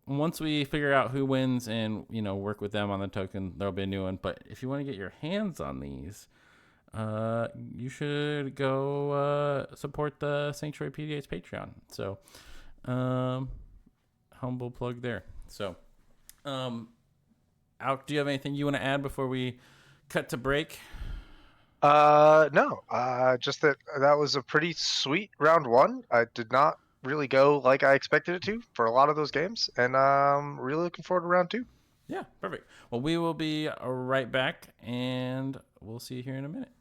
once we figure out who wins and work with them on the token, there'll be a new one. But if you want to get your hands on these, you should go support the Sanctuary PDH Patreon. So, humble plug there. So, Alec, do you have anything you want to add before we cut to break? No. Just that was a pretty sweet round one. I did not really go like I expected it to for a lot of those games, and really looking forward to round two. Yeah, perfect. Well, we will be right back, and we'll see you here in a minute.